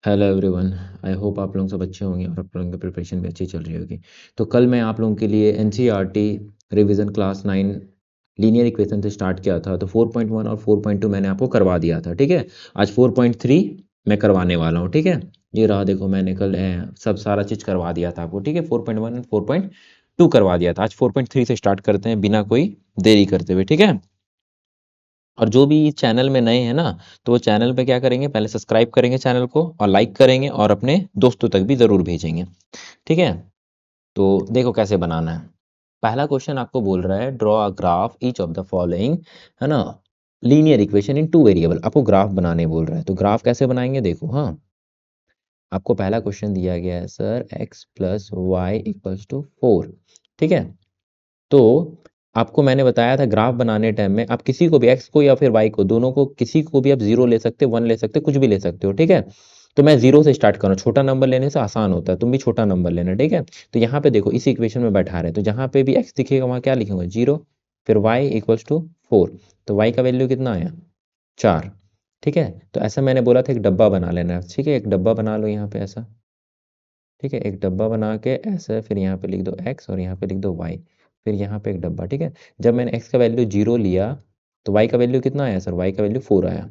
Hello everyone. I hope आप लोग सब अच्छे होंगे और आप लोगों की प्रिपरेशन भी अच्छी चल रही होगी। तो कल मैं आप लोगों के लिए NCERT revision class 9 linear equation से स्टार्ट किया था। तो 4.1 और 4.2 मैंने आपको करवा दिया था, ठीक है। आज 4.3 मैं करवाने वाला हूँ, ठीक है। ये रहा, देखो मैंने कल सब सारा चीज़ करवा दिया था आपको, ठीक है। 4.1 एंड 4.2 करवा दिया था। आज 4.3 से स्टार्ट करते हैं बिना कोई देरी करते हुए, ठीक है। और जो भी चैनल में नए हैं ना, तो वो चैनल पे क्या करेंगे, पहले सब्सक्राइब करेंगे चैनल को और लाइक करेंगे और अपने दोस्तों तक भी ज़रूर भेजेंगे, ठीक है। तो देखो कैसे बनाना है। पहला क्वेश्चन आपको बोल रहा है draw a graph each of the following, है ना, linear equation in two variable. आपको ग्राफ बनाने बोल रहा है, तो ग्राफ कैसे बनाएंगे देखो। हाँ, आपको पहला क्वेश्चन दिया गया है sir x plus y equals to 4, ठीक है। तो आपको मैंने बताया था ग्राफ बनाने टाइम में आप किसी को भी x को या फिर y को, दोनों को, किसी को भी आप 0 ले सकते हो, 1 ले सकते हो, कुछ भी ले सकते हो, ठीक है। तो मैं 0 से स्टार्ट कर रहा हूँ, छोटा नंबर लेने से आसान होता है, तुम भी छोटा नंबर लेना, ठीक है। तो यहाँ पे देखो इस इक्वेशन में बैठा रहे, तो जहाँ पे भी x दिखेगा वहाँ क्या लिखूंगा 0, फिर y इक्वल्स टू 4। तो y का वैल्यू कितना आया 4, ठीक है। तो ऐसा मैंने बोला था एक डब्बा बना लेना, ठीक है। एक डब्बा बना लो यहाँ पे ऐसा, ठीक है। एक डब्बा बना के ऐसे, फिर यहाँ पे लिख दो x और यहाँ पे लिख दो y, फिर यहाँ पे एक डब्बा, ठीक है। जब मैंने x का वैल्यू 0 लिया तो y का वैल्यू कितना आया सर, y का वैल्यू 4 आया,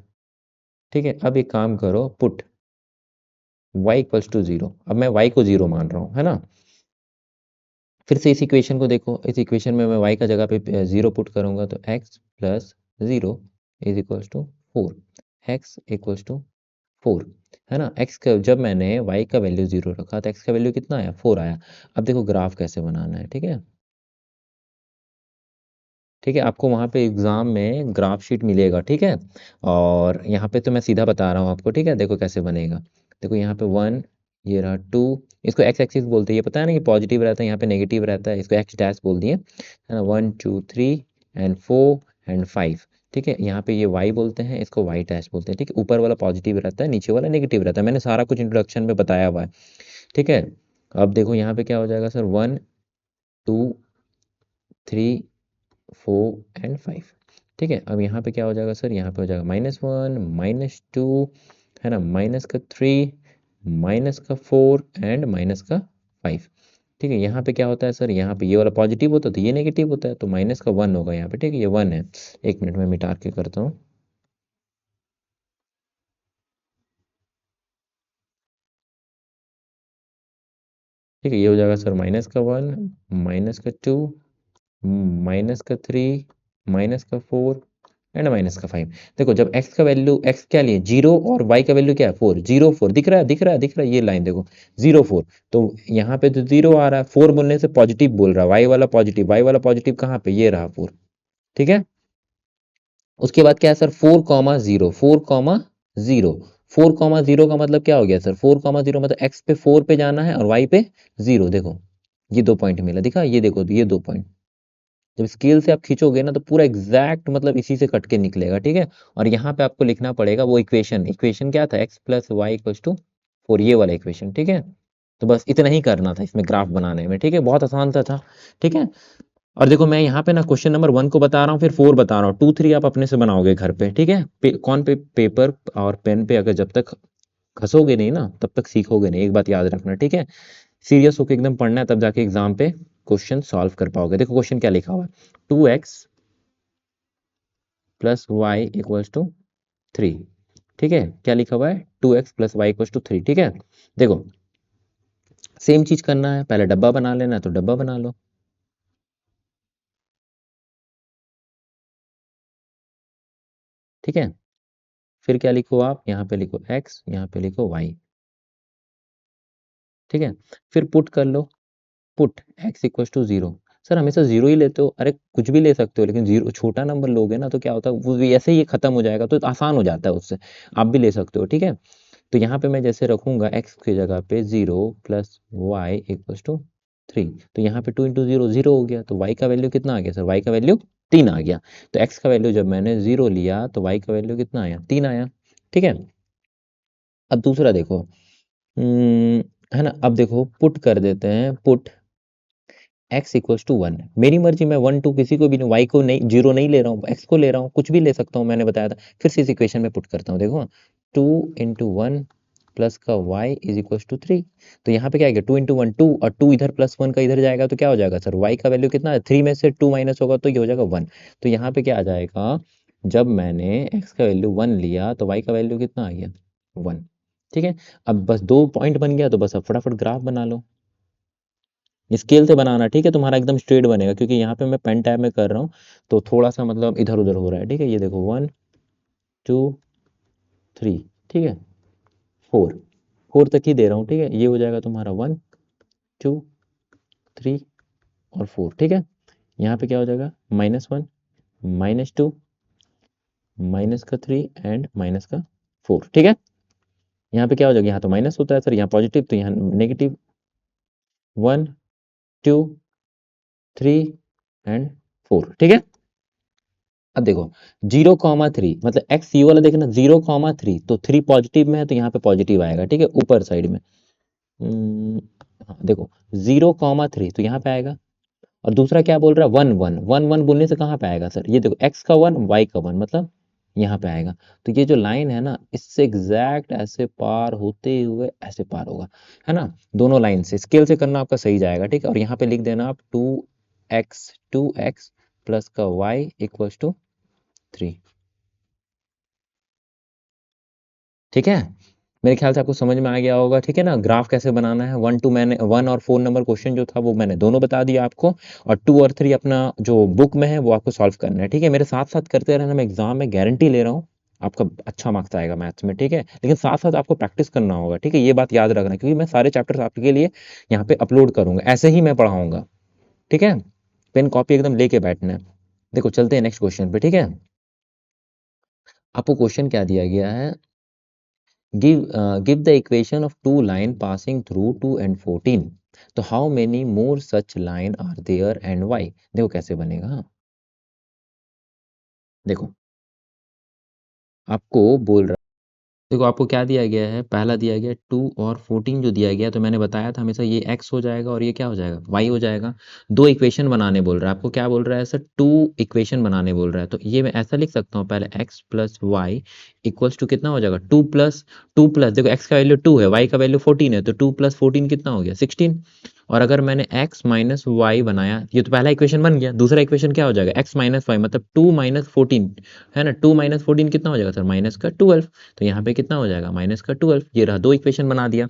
ठीक है। अब एक काम करो, पुट y इक्वल्स टू 0। अब मैं y को 0 मान रहा हूँ, है ना। फिर से इस इक्वेशन को देखो, इस इक्वेशन में मैं y का जगह पे 0 पुट करूंगा तो x plus 0 is equals to 4, x equals to 4, है ना। x का जब मैंने y का वैल्यू 0 रखा तो x का वैल्यू कितना आया 4 आया। अब देखो ग्राफ कैसे बनाना है, ठीक है। ठीक है, आपको वहाँ पे एग्ज़ाम में ग्राफ शीट मिलेगा, ठीक है। और यहाँ पे तो मैं सीधा बता रहा हूँ आपको, ठीक है। देखो कैसे बनेगा, देखो यहाँ पे 1, ये रहा 2, इसको एक्स एक्सिस बोलते हैं, ये पता है ना कि पॉजिटिव रहता है, यहाँ पे नेगेटिव रहता है, इसको एक्स डैश बोल दिए, है ना। 1 2 3 एंड 4 एंड 5, ठीक है। यहाँ पे ये वाई बोलते हैं, इसको वाई डैश बोलते हैं, ठीक है। ऊपर वाला पॉजिटिव रहता है, नीचे वाला नेगेटिव रहता है, मैंने सारा कुछ इंट्रोडक्शन में बताया हुआ है, ठीक है। अब देखो यहाँ पे क्या हो जाएगा सर, 1 2 3 4 एंड 5, ठीक है। अब यहाँ पे क्या हो जाएगा सर, यहाँ पे हो जाएगा -1 -2, है ना, -3 -4 एंड -5, ठीक है। यहाँ पे क्या होता है सर, यहाँ पे ये वाला पॉजिटिव होता है तो ये नेगेटिव होता है, तो -1 होगा यहाँ पे, ठीक है। ये 1 है, एक मिनट में मिटा के करता हूँ, ठीक है। ये हो जाएगा सर -1 -2 -3 -4 एंड -5। देखो जब x का वैल्यू, x क्या लिए 0 और y का वैल्यू क्या है 4, 0 4 दिख रहा है, दिख रहा है, दिख रहा है, ये लाइन देखो 0 4। तो यहाँ पे तो 0 आ रहा है, 4 बोलने से पॉजिटिव बोल रहा है, y वाला पॉजिटिव, y वाला पॉजिटिव कहाँ पे, ये रहा 4, ठीक है। उसके बाद क्या है सर, 4 कॉमा 0, 4 कॉमा 0, 4 कॉमा 0 का मतलब क्या हो गया सर, 4 कॉमा 0 मतलब x पे 4 पे जाना है और y पे 0, देखो ये 2 पॉइंट मिला, दिखा, ये देखो ये 2 पॉइंट, जब स्केल से आप खींचोगे ना तो पूरा एग्जैक्ट मतलब इसी से कट के निकलेगा, ठीक है। और यहाँ पे आपको लिखना पड़ेगा वो इक्वेशन, इक्वेशन क्या था, x plus y equals to 4, ये वाला इक्वेशन, ठीक है। तो बस इतना ही करना था इसमें ग्राफ बनाने में, ठीक है, बहुत आसान सा था, ठीक है। और देखो मैं यहाँ पे ना क्वेश्चन नंबर 1 को बता रहा हूँ, फिर 4 बता रहा हूँ, 2 3 आप अपने से बनाओगे घर पे, ठीक है। कौन पे पेपर और पेन पे अगर जब तक घसोगे नहीं ना तब तक सीखोगे नहीं, एक बात याद रखना, ठीक है। सीरियस होकर एकदम पढ़ना है, तब जाके एग्जाम पे क्वेश्चन सॉल्व कर पाओगे। देखो क्वेश्चन क्या लिखा हुआ है, 2x plus y equals to 3, ठीक है। क्या लिखा हुआ है, 2x plus y equals to 3, ठीक है। देखो सेम चीज करना है, पहले डब्बा बना लेना है तो डब्बा बना लो, ठीक है। फिर क्या लिखो आप, यहाँ पे लिखो x, यहाँ पे लिखो y, ठीक है। फिर पुट कर लो, put x equals to 0। Sir हमेशा 0 ही लेते हो, अरे कुछ भी ले सकते हो, लेकिन 0 छोटा नंबर लोगे ना तो क्या होता है, वो ऐसे ही खत्म हो जाएगा, तो आसान हो जाता है उससे, आप भी ले सकते हो, ठीक है। तो यहाँ पे मैं जैसे रखूंगा x की जगह पे 0 प्लस वाई इक्वल्स टू 3, तो यहाँ पे 2 इंटू 0 0 हो गया, तो y का वैल्यू कितना आ गया सर, y का वैल्यू 3 आ गया। तो x का वैल्यू जब मैंने 0 लिया तो y का वैल्यू कितना आया, 3 आया, ठीक है। अब दूसरा देखो, है ना। अब देखो पुट कर देते हैं, पुट x इक्वल्स टू 1, मेरी मर्जी, मैं 1 2 किसी को भी नहीं, y को नहीं, 0 नहीं ले रहा हूँ, x को ले रहा हूँ, कुछ भी ले सकता हूँ, मैंने बताया था। फिर से इस इक्वेशन में पुट करता हूँ, देखो 2 इंटू 1 प्लस का y इज इक्वल टू 3। तो यहाँ पे क्या आएगा 2 इंटू वन 2 और 2 इधर प्लस 1 का इधर जाएगा तो क्या हो जाएगा सर y का वैल्यू कितना है 3 में से 2 माइनस होगा तो ये हो जाएगा 1। तो यहाँ पे क्या आ जाएगा जब मैंने x का वैल्यू 1 लिया तो y का वैल्यू कितना आ गया 1। ठीक है, अब बस 2 पॉइंट बन गया तो बस अब फटाफट ग्राफ बना लो, स्केल से बनाना। ठीक है, तुम्हारा एकदम स्ट्रेट बनेगा क्योंकि यहाँ पे मैं पेन टैब में कर रहा हूँ तो थोड़ा सा मतलब इधर उधर हो रहा है। ठीक है, ये देखो 1 2 3, ठीक है 4 4 तक ही दे रहा हूँ। ठीक है, ये हो जाएगा तुम्हारा 1 2 3 और 4। ठीक है, यहाँ पे क्या हो जाएगा -1 -2 माइनस का 3 एंड माइनस का 4। ठीक है, यहाँ पे क्या हो जाएगा, यहाँ तो माइनस होता है सर, यहाँ पॉजिटिव तो यहाँ नेगेटिव 1 2 3 एंड 4। ठीक है, अब देखो 0,3 मतलब एक्स ये वाला देखना 0,3 तो 3 पॉजिटिव में है तो यहाँ पे पॉजिटिव आएगा। ठीक है, ऊपर साइड में हाँ देखो 0,3 तो यहाँ पे आएगा। और दूसरा क्या बोल रहा है 1 1 1 1 बोलने से कहाँ पे आएगा सर, ये देखो x का 1 y का 1 मतलब यहाँ पे आएगा। तो ये जो लाइन है ना इससे एग्जैक्ट ऐसे पार होते हुए ऐसे पार होगा, है ना। दोनों लाइन से स्केल से करना आपका सही जाएगा। ठीक है, और यहाँ पे लिख देना आप 2x प्लस का y इक्वल टू 3। ठीक है, मेरे ख्याल से आपको समझ में आ गया होगा। ठीक है ना, ग्राफ कैसे बनाना है। 1 2 मैंने 1 और 4 नंबर क्वेश्चन जो था वो मैंने दोनों बता दिया आपको, और 2 और 3 अपना जो बुक में है वो आपको सॉल्व करना है। ठीक है, मेरे साथ साथ करते रहना, मैं एग्जाम में गारंटी ले रहा हूँ आपका अच्छा मार्क्स आएगा मैथ्स में। ठीक है, लेकिन साथ साथ आपको प्रैक्टिस करना होगा। ठीक है, ये बात याद रखना क्योंकि मैं सारे चैप्टर्स आपके लिए यहाँ पे अपलोड करूंगा, ऐसे ही मैं पढ़ाऊंगा। ठीक है, पेन कॉपी एकदम लेके बैठना है। देखो चलते हैं नेक्स्ट क्वेश्चन पे। ठीक है, आपको क्वेश्चन क्या दिया गया है, give the equation of two line passing through 2 and 14, तो how many more such line are there and why। देखो कैसे बनेगा। हाँ देखो आपको बोल रहा, देखो आपको क्या दिया गया है, पहला दिया गया 2 और 14 जो दिया गया, तो मैंने बताया था हमेशा ये x हो जाएगा और ये क्या हो जाएगा y हो जाएगा। दो इक्वेशन बनाने बोल रहा है, आपको क्या बोल रहा है सर, टू इक्वेशन बनाने बोल रहा है। तो ये मैं ऐसा लिख सकता हूँ पहले x plus y equals to कितना हो जाएगा 2 प्लस देखो x का वैल्यू 2 है, y का वैल्यू 14 है, तो 2 प्लस 14 कितना हो गया 16। और अगर मैंने x माइनस वाई बनाया, ये तो पहला इक्वेशन बन गया। दूसरा इक्वेशन क्या हो जाएगा x माइनस वाई मतलब 2 माइनस 14, है ना। 2 माइनस 14 कितना हो जाएगा सर माइनस का 12, तो यहाँ पे कितना हो जाएगा माइनस का 12। ये रहा, दो इक्वेशन बना दिया।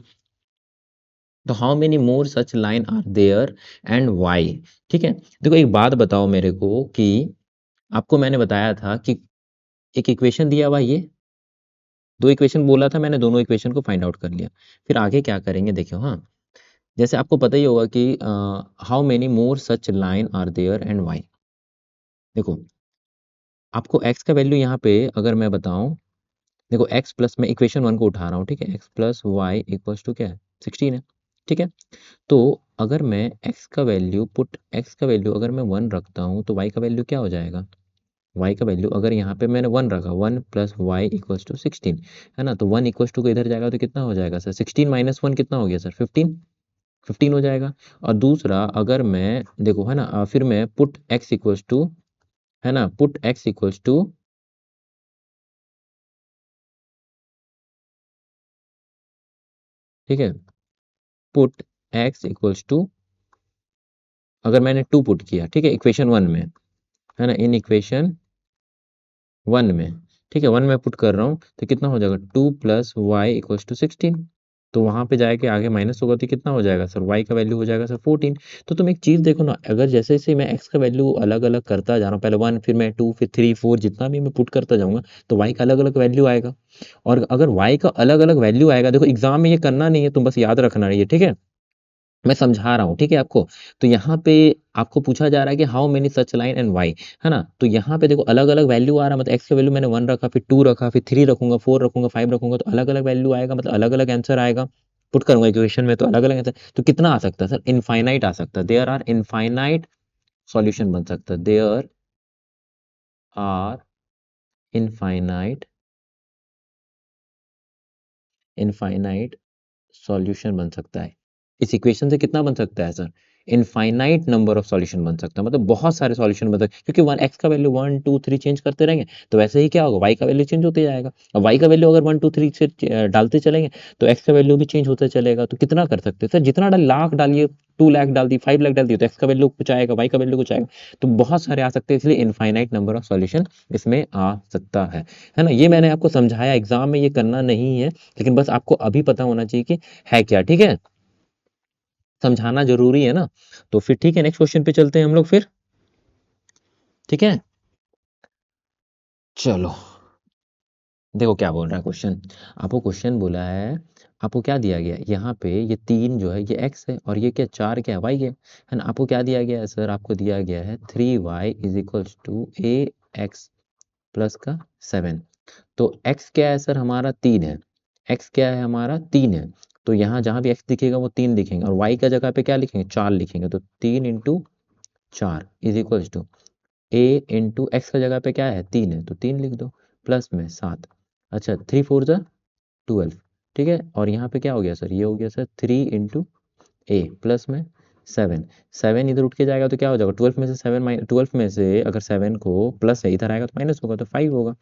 तो how many more such line are there and why. ठीक है, देखो एक बात बताओ मेरे को कि आपको मैंने बताया था कि एक इक्वेशन दिया हुआ, ये दो इक्वेशन बोला था मैंने, दोनों इक्वेशन को फाइंड आउट कर लिया। फिर आगे क्या करेंगे देखियो। हाँ, जैसे आपको पता ही होगा कि how many more such line are there and why. देखो आपको x का वैल्यू यहाँ पे अगर मैं बताऊं, देखो x प्लस मैं इक्वेशन 1 को उठा रहा हूँ। ठीक है, x plus y equals to क्या है 16 है। ठीक है, तो अगर मैं x का वैल्यू अगर मैं 1 रखता हूँ तो y का वैल्यू क्या हो जाएगा, y का वैल्यू अगर यहाँ पे मैंने 1 रखा 1 प्लस वाई इक्वल्स टू 16, है ना। तो 1 इक्वल्स टू को इधर जाएगा तो कितना हो जाएगा सर 16 माइनस 1 कितना हो गया सर 15, 15 हो जाएगा। और दूसरा अगर मैं देखो है ना फिर मैं पुट x इक्वल्स टू, है ना, पुट x इक्वल्स टू, ठीक है, पुट x इक्वल्स टू, अगर मैंने 2 पुट किया, ठीक है, इक्वेशन 1 में, है ना, इन इक्वेशन 1 में, ठीक है 1 में पुट कर रहा हूँ तो कितना हो जाएगा 2 प्लस वाई इक्वल्स टू 16। तो वहां पे जाके आगे माइनस होगा तो कितना हो जाएगा सर y का वैल्यू हो जाएगा सर 14। तो तुम एक चीज देखो ना, अगर जैसे जैसे मैं x का वैल्यू अलग अलग करता जा रहा हूँ, पहले 1 फिर मैं 2 फिर 3 4 जितना भी मैं पुट करता जाऊंगा तो y का अलग अलग वैल्यू आएगा। और अगर y का अलग अलग वैल्यू आएगा, देखो एग्जाम में ये करना नहीं है, तुम बस याद रखना है ये। ठीक है, मैं समझा रहा हूँ, ठीक है आपको। तो यहाँ पे आपको पूछा जा रहा है कि how many such line and why, है ना। तो यहाँ पे देखो अलग अलग वैल्यू आ रहा है, मतलब एक्स का वैल्यू मैंने 1 रखा, फिर 2 रखा, फिर 3 रखूंगा, 4 रखूंगा, 5 रखूंगा, तो अलग अलग वैल्यू आएगा, मतलब अलग अलग आंसर आएगा। पुट करूंगा इक्वेशन में तो अलग अलग आंसर, तो कितना आ सकता है सर, इनफाइनाइट आ सकता है। देयर आर इनफाइनाइट सॉल्यूशन बन सकता है, there are infinite infinite solution बन सकता है। इस इक्वेशन से कितना बन सकता है sir, infinite number of solution बन सकता है, मतलब बहुत सारे सॉल्यूशन बन सकते हैं, क्योंकि वन एक्स का वैल्यू 1 2 3 चेंज करते रहेंगे तो वैसे ही क्या होगा, वाई का वैल्यू चेंज होते जाएगा। और वाई का वैल्यू अगर 1 2 3 से डालते चलेंगे तो एक्स का वैल्यू भी चेंज होता चलेगा। तो कितना कर सकते हैं सर, जितना लाख डालिए, 2 लाख डाल दी, 5 लाख डाल दिए, तो एक्स का वैल्यू कुछ आएगा, वाई का वैल्यू कुछ आएगा। तो बहुत सारे आ सकते हैं, इसलिए इनफाइनाइट नंबर ऑफ सॉल्यूशन इसमें आ सकता है ना। ये मैंने आपको समझाया, एग्जाम में ये करना नहीं है, लेकिन बस आपको अभी पता होना चाहिए कि है क्या, ठीक है। समझाना जरूरी है ना। तो फिर ठीक है, नेक्स्ट क्वेश्चन पे चलते हैं हम लोग फिर, ठीक है। चलो, देखो क्या बोल रहा है क्वेश्चन। आपको क्वेश्चन बोला है, आपको क्या दिया गया है यहाँ पे, ये 3 जो है ये x है, और ये क्या 4 क्या है, y है ना। आपको क्या दिया गया है सर, आपको दिया गया है 3y is equals to a x plus का 7। तो x क्या है सर हमारा 3 है, x क्या है हमारा 3 है। तो यहाँ जहाँ भी x दिखेगा वो 3 दिखेंगे, और y का जगह पे क्या लिखेंगे, 4 लिखेंगे। तो 3 into 4 is equals to a into x का जगह पे क्या है 3 है, तो 3 लिख दो, प्लस में 7। अच्छा, 3 4 जा 12, ठीक है। और यहाँ पे क्या हो गया सर, ये हो गया सर 3 इंटू ए प्लस में 7। 7 इधर उठ के जाएगा तो क्या हो जाएगा, 12 में से 7 12 में से अगर 7 को प्लस है इधर आएगा तो माइनस होगा, तो 5 होगा,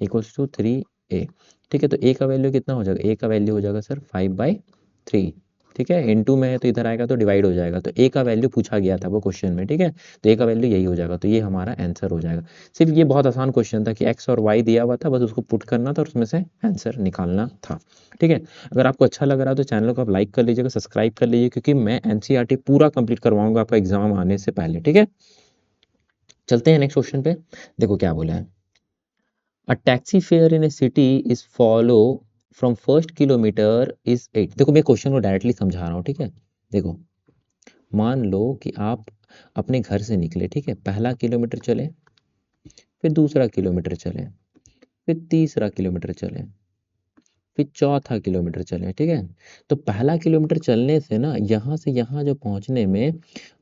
इक्वल्स टू 3a। ठीक है, तो a का वैल्यू कितना हो जाएगा, a का वैल्यू हो जाएगा सर 5/3। ठीक है, इनटू में है तो इधर आएगा तो डिवाइड हो जाएगा, तो a का वैल्यू पूछा गया था वो क्वेश्चन में, ठीक है। तो a का वैल्यू यही हो जाएगा, तो ये हमारा आंसर हो जाएगा। सिर्फ ये बहुत आसान क्वेश्चन था कि x और y दिया हुआ था, बस उसको पुट करना था और उसमें से आंसर निकालना था, ठीक है। अगर आपको अच्छा लग रहा है तो चैनल को आप लाइक कर लीजिएगा, सब्सक्राइब कर लीजिए, क्योंकि मैं एनसीईआरटी पूरा कंप्लीट करवाऊंगा आपका एग्जाम आने से पहले, ठीक है। चलते हैं नेक्स्ट क्वेश्चन पे। देखो क्या बोला है, A taxi fare in a city is follow from first kilometer is 8। देखो मैं क्वेश्चन को डायरेक्टली समझा रहा हूँ, ठीक है। देखो, मान लो कि आप अपने घर से निकले, ठीक है, पहला किलोमीटर चले, फिर दूसरा किलोमीटर चले, फिर तीसरा किलोमीटर चले, फिर चौथा किलोमीटर चले, ठीक है। तो पहला किलोमीटर चलने से ना यहाँ से यहाँ जो पहुँचने में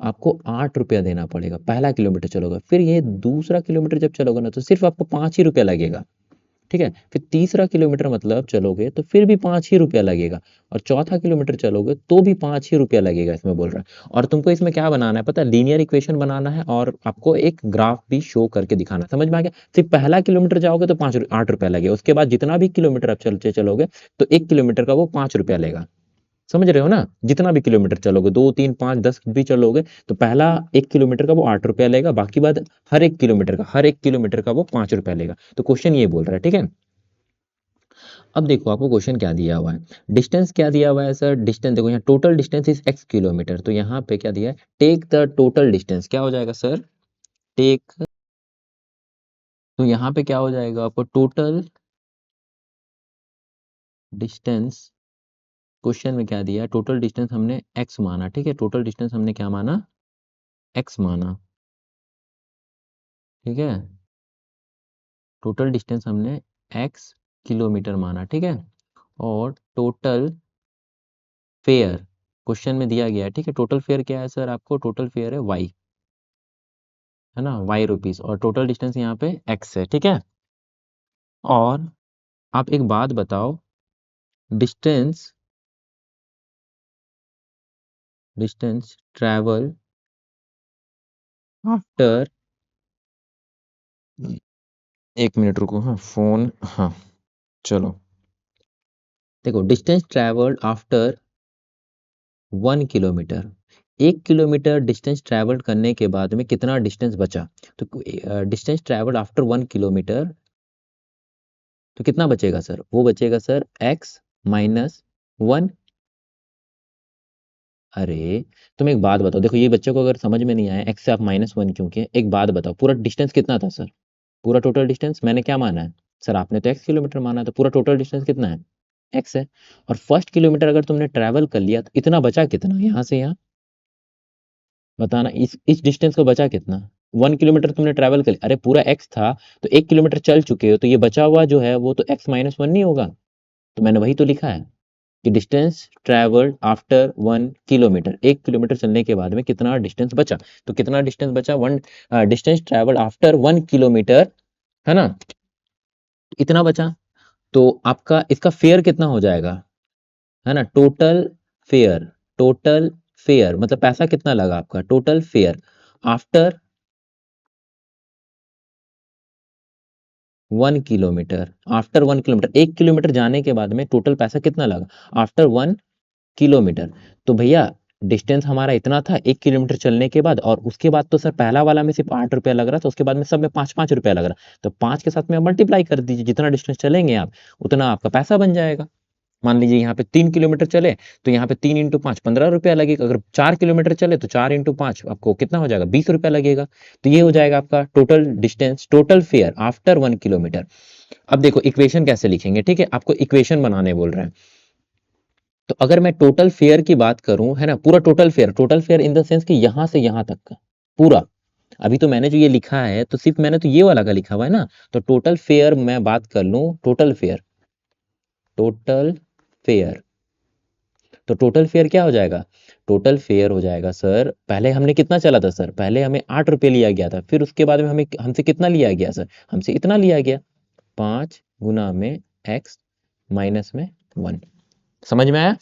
आपको 8 रुपया देना पड़ेगा, पहला किलोमीटर चलोगे। फिर ये दूसरा किलोमीटर जब चलोगे ना तो सिर्फ आपको 5 ही रुपया लगेगा, ठीक है। फिर तीसरा किलोमीटर मतलब चलोगे तो फिर भी 5 ही रुपया लगेगा, और चौथा किलोमीटर चलोगे तो भी 5 ही रुपया लगेगा, इसमें बोल रहा है। और तुमको इसमें क्या बनाना है पता है, लीनियर इक्वेशन बनाना है, और आपको एक ग्राफ भी शो करके दिखाना है। समझ में आ गया। सिर्फ पहला किलोमीटर जाओगे तो 8 रुपया लगेगा, उसके बाद जितना भी किलोमीटर आप चलते चलोगे तो 1 किलोमीटर का वो 5 रुपया लेगा। समझ रहे हो ना, जितना भी किलोमीटर चलोगे, 2 3 5 10 भी चलोगे, तो पहला 1 किलोमीटर का वो 8 रुपया लेगा, बाकी बाद हर एक किलोमीटर का वो 5 रुपया लेगा। तो क्वेश्चन ये बोल रहा है, ठीक है। अब देखो आपको क्वेश्चन क्या दिया हुआ है, डिस्टेंस क्या दिया हुआ है सर, डिस्टेंस देखो यहाँ total distance is x kilometre, तो यहाँ पे क्या दिया है, टेक द टोटल डिस्टेंस, क्या हो जाएगा सर, टेक, तो यहाँ पे क्या हो जाएगा आपको टोटल डिस्टेंस। क्वेश्चन में क्या दिया है, टोटल डिस्टेंस हमने x माना, ठीक है, टोटल डिस्टेंस हमने क्या माना, x माना, ठीक है। टोटल डिस्टेंस हमने x किलोमीटर माना, ठीक है। और टोटल फेयर क्वेश्चन में दिया गया है, ठीक है। टोटल फेयर क्या है सर, आपको टोटल फेयर है y, है ना, y रुपीस, और टोटल डिस्टेंस यहाँ पे x है, ठीक है। और आप एक बात बताओ, डिस्टेंस डिस्टेंस ट्रैवल आफ्टर, एक मिनट रुको, हाँ फोन, हाँ चलो। देखो, distance travelled after 1 kilometre, 1 kilometre distance travel करने के बाद में कितना डिस्टेंस बचा। तो डिस्टेंस ट्रैवल आफ्टर 1 किलोमीटर, तो कितना बचेगा सर, वो बचेगा सर x-1। अरे, तुम एक बात बताओ, देखो ये बच्चों को अगर समझ में नहीं आया x से आप -1 क्यों किए, एक बात बताओ, पूरा डिस्टेंस कितना था सर, पूरा टोटल डिस्टेंस मैंने क्या माना है सर, आपने तो x किलोमीटर माना है, तो पूरा टोटल डिस्टेंस कितना है, x है। और फर्स्ट किलोमीटर अगर तुमने ट्रैवल कर लिया तो इतना बचा कितना, यहाँ से यहाँ बताना, इस डिस्टेंस को बचा कितना। 1 किलोमीटर तुमने ट्रैवल कर लिया, अरे पूरा x था, तो 1 किलोमीटर चल चुके हो, तो ये बचा हुआ जो है वो तो x-1 नहीं होगा। तो मैंने वही तो लिखा है कि distance travelled after 1 kilometre, 1 kilometre चलने के बाद में कितना डिस्टेंस बचा। तो कितना डिस्टेंस बचा, one distance travelled after 1 kilometre, है ना, इतना बचा। तो आपका इसका फेयर कितना हो जाएगा, है ना, टोटल फेयर, टोटल फेयर मतलब पैसा कितना लगा आपका, total fair after 1 kilometre, after 1 kilometre, 1 kilometre जाने के बाद में टोटल पैसा कितना लगा आफ्टर 1 किलोमीटर। तो भैया डिस्टेंस हमारा इतना था 1 किलोमीटर चलने के बाद, और उसके बाद तो सर पहला वाला में सिर्फ 8 रुपया लग रहा था, उसके बाद में सब में 5-5 रुपया लग रहा, तो 5 के साथ में मल्टीप्लाई कर दीजिए, जितना डिस्टेंस चलेंगे आप उतना आपका पैसा बन जाएगा। मान लीजिए यहाँ पे 3 किलोमीटर चले तो यहाँ पे 3 × 5 15 रुपया लगेगा, अगर 4 किलोमीटर चले तो 4 × 5 आपको कितना हो जाएगा 20 रुपया लगेगा। तो ये हो जाएगा आपका total distance, total fair after 1 kilometre. अब देखो इक्वेशन कैसे लिखेंगे, ठीक है, आपको इक्वेशन बनाने बोल रहे हैं। तो अगर मैं टोटल फेयर की बात करूं, है ना, पूरा total fair in the sense कि यहां से यहां तक का पूरा, अभी तो मैंने जो ये लिखा है तो सिर्फ मैंने तो ये वाला का लिखा हुआ है ना, तो टोटल फेयर मैं बात कर लूं, टोटल फेयर, टोटल फेयर, तो टोटल फेयर क्या हो जाएगा, टोटल फेयर हो जाएगा सर, पहले हमने कितना चला था सर, पहले हमें 8 रुपये लिया गया था, फिर उसके बाद में हमें हमसे कितना लिया गया सर, हमसे इतना लिया गया 5 × x-1 समझ में आया।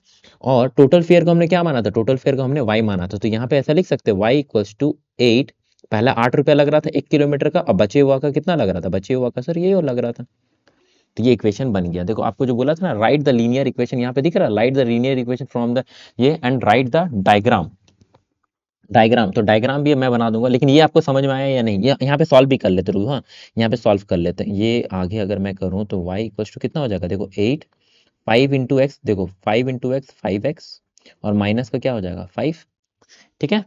और टोटल फेयर को हमने क्या माना था, टोटल फेयर को हमने y माना था, तो यहाँ पे ऐसा लिख सकते हैं y = 8, पहला 8 रुपया लग रहा था 1 किलोमीटर का, अब बचे हुआ का कितना लग रहा था, बचे हुआ का सर ये और लग रहा था। तो ये इक्वेशन बन गया। देखो आपको जो बोला था ना, राइट द लीनियर इक्वेशन, यहाँ पे दिख रहा है, write the linear equation from the ये and write the diagram, diagram तो डायग्राम भी मैं बना दूंगा, लेकिन ये आपको समझ में आया या नहीं, ये यहाँ पे सॉल्व भी कर लेते रहो, हाँ यहाँ पे सॉल्व कर लेते हैं, ये आगे अगर मैं करूँ तो y = कितना हो जाएगा, देखो 8, 5 × x, देखो 5 × x 5x, और माइनस का क्या हो जाएगा 5, ठीक है।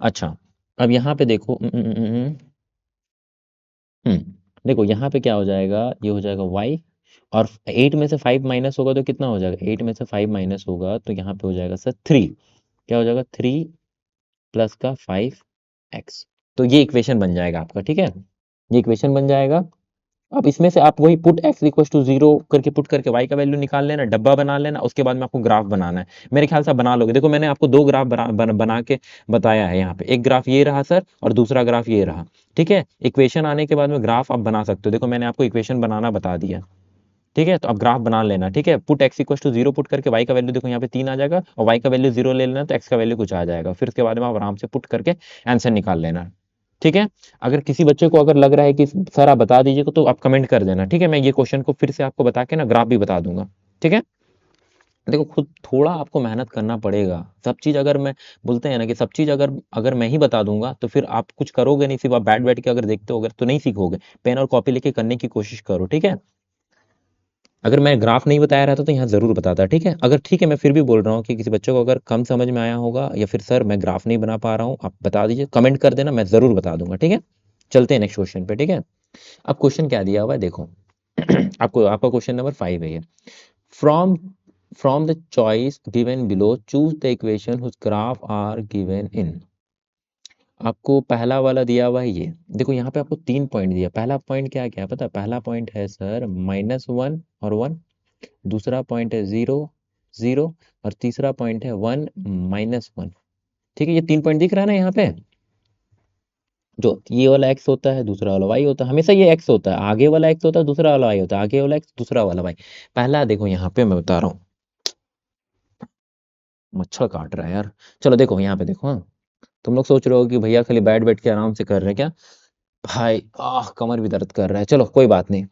अच्छा अब यहाँ पे देखो देखो यहाँ पे क्या हो जाएगा, ये हो जाएगा y, और 8 में से 5 माइनस होगा तो कितना हो जाएगा, 8 में से 5 माइनस होगा तो यहाँ पे हो जाएगा सर 3, क्या हो जाएगा 3 प्लस का 5x, तो ये इक्वेशन बन जाएगा आपका, ठीक है, ये इक्वेशन बन जाएगा। अब इसमें से आप वही पुट x = 0 करके पुट करके y का वैल्यू निकाल लेना, डब्बा बना लेना, उसके बाद में आपको ग्राफ बनाना है, मेरे ख्याल से आप बना लोगे। देखो मैंने आपको दो ग्राफ बना के बताया है यहाँ पे, एक ग्राफ ये रहा सर और दूसरा ग्राफ ये रहा, ठीक है। इक्वेशन आने के बाद में ग्राफ आप बना सकते हो, देखो मैंने आपको इक्वेशन बनाना बता दिया, ठीक है, तो आप ग्राफ बना लेना, ठीक है, पुट x = 0 पुट करके y का वैल्यू देखो यहाँ पे 3 आ जाएगा, और y का वैल्यू 0 ले लेना तो x का वैल्यू कुछ आ जाएगा, फिर उसके बाद में आप आराम से पुट करके आंसर निकाल लेना, ठीक है। अगर किसी बच्चे को अगर लग रहा है कि सर आप बता दीजिएगा तो आप कमेंट कर देना, ठीक है, मैं ये क्वेश्चन को फिर से आपको बता के ना ग्राफ भी बता दूंगा, ठीक है। देखो खुद थोड़ा आपको मेहनत करना पड़ेगा, सब चीज अगर मैं बोलते हैं ना कि सब चीज अगर अगर मैं ही बता दूंगा तो फिर आप कुछ करोगे नहीं, सिर्फ आप बैठ बैठ के अगर देखते हो तो नहीं सीखोगे, पेन और कॉपी लेके करने की कोशिश करो, ठीक है। अगर मैं ग्राफ नहीं बताया रहता तो यहाँ ज़रूर बताता, ठीक है। अगर ठीक है मैं फिर भी बोल रहा हूँ कि किसी बच्चे को अगर कम समझ में आया होगा या फिर सर मैं ग्राफ नहीं बना पा रहा हूँ, आप बता दीजिए, कमेंट कर देना, मैं ज़रूर बता दूंगा, ठीक है। चलते हैं नेक्स्ट क्वेश्चन पे, ठीक है। अब क्वेश्चन क्या दिया हुआ है देखो आपको, आपका क्वेश्चन नंबर 5 है ये, from from the choice given below choose the equation whose graph are given in. आपको पहला वाला दिया हुआ है ये, देखो यहाँ पे आपको 3 पॉइंट दिया, पहला पॉइंट क्या क्या है पता है, पहला पॉइंट है सर -1 और 1, दूसरा पॉइंट है 0 0, और तीसरा पॉइंट है 1 -1, ठीक है। ये 3 पॉइंट दिख रहा है ना यहाँ पे, जो ये वाला x होता है दूसरा वाला y होता है, हमेशा ये x होता है, आगे वाला x होता है दूसरा वाला y होता है, आगे वाला x दूसरा वाला y। पहला देखो यहाँ पे मैं बता रहा हूँ, मच्छर काट रहा है यार, चलो देखो यहाँ पे देखो, हाँ तुम लोग सोच रहे हो कि भैया खाली बैठ बैठ के आराम से कर रहे हैं क्या, भाई कमर भी दर्द कर रहा है, चलो कोई बात नहीं,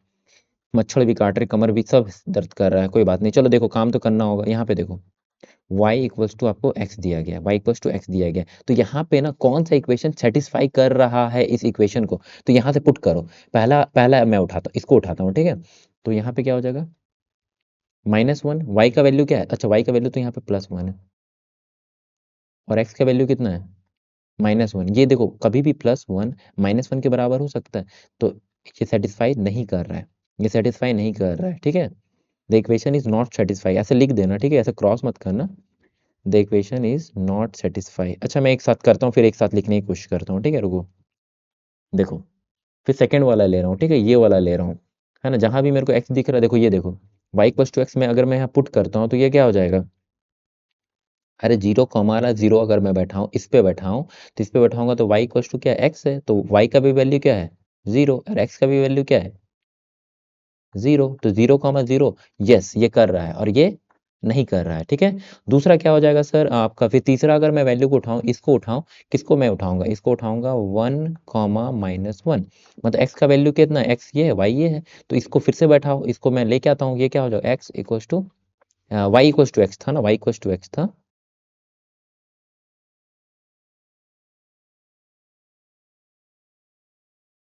मच्छर भी काट रहे, कमर भी सब दर्द कर रहा है, कोई बात नहीं, चलो देखो काम तो करना होगा। यहाँ पे देखो y = आपको x दिया गया, y = x दिया गया, तो यहाँ पे ना कौन सा इक्वेशन सेटिस्फाई कर रहा है इस इक्वेशन को, तो यहाँ से पुट करो, पहला पहला मैं उठाता इसको उठाता हूँ, ठीक है। तो यहाँ पे क्या हो जाएगा -1, y का वैल्यू क्या है, अच्छा y का वैल्यू तो यहाँ पे +1 है, और x का वैल्यू कितना है -1, ये देखो कभी भी +1 -1 के बराबर हो सकता है, तो ये सेटिस्फाई नहीं कर रहा है, ये सेटिस्फाई नहीं कर रहा है, ठीक है। The equation is not satisfy, ऐसे लिख देना, ठीक है, ऐसे क्रॉस मत करना, the equation is not satisfy. अच्छा मैं एक साथ करता हूँ, फिर एक साथ लिखने की कोशिश करता हूँ, ठीक है, रुको देखो, फिर सेकंड वाला ले रहा हूँ, ठीक है, ये वाला ले रहा हूँ, है ना, जहां भी मेरे को x दिख रहा है देखो, ये देखो y = x में अगर मैं यहाँ पुट करता हूँ तो ये क्या हो जाएगा, अरे 0, अगर मैं बैठा हूँ इस पे बैठा हूँ, तो इस पे बैठाऊंगा तो y = क्या है x है, तो y का भी वैल्यू क्या है 0, और x का भी वैल्यू क्या है 0, तो 0, 0, यस ये कर रहा है, और ये नहीं कर रहा है, ठीक है। दूसरा क्या हो जाएगा सर आपका, फिर तीसरा अगर मैं वैल्यू को उठाऊं, इसको उठाऊं, किसको मैं उठाऊंगा, इसको उठाऊंगा 1, -1, मतलब x का वैल्यू कितना है, x ये है, y ये है, तो इसको फिर से बैठाओ, इसको मैं लेके आता हूँ, ये क्या हो जाएगा, x equals to y equals to x था ना, y इक्वल्स टू x था,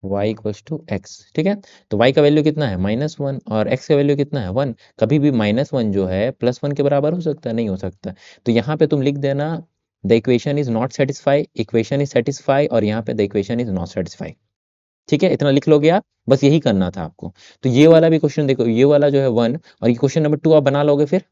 y इक्वल्स टू x, ठीक है। तो y का वैल्यू कितना है, -1, और x का वैल्यू कितना है, 1। कभी भी -1 जो है +1 के बराबर हो सकता है, नहीं हो सकता। तो यहाँ पे तुम लिख देना the equation is not satisfy, equation is satisfy, और यहाँ पे the equation is not satisfy, ठीक है। इतना लिख लोगे आप, बस यही करना था आपको। तो ये वाला भी क्वेश्चन देखो, ये वाला जो है 1, और ये क्वेश्चन नंबर 2 आप बना लोगे, फिर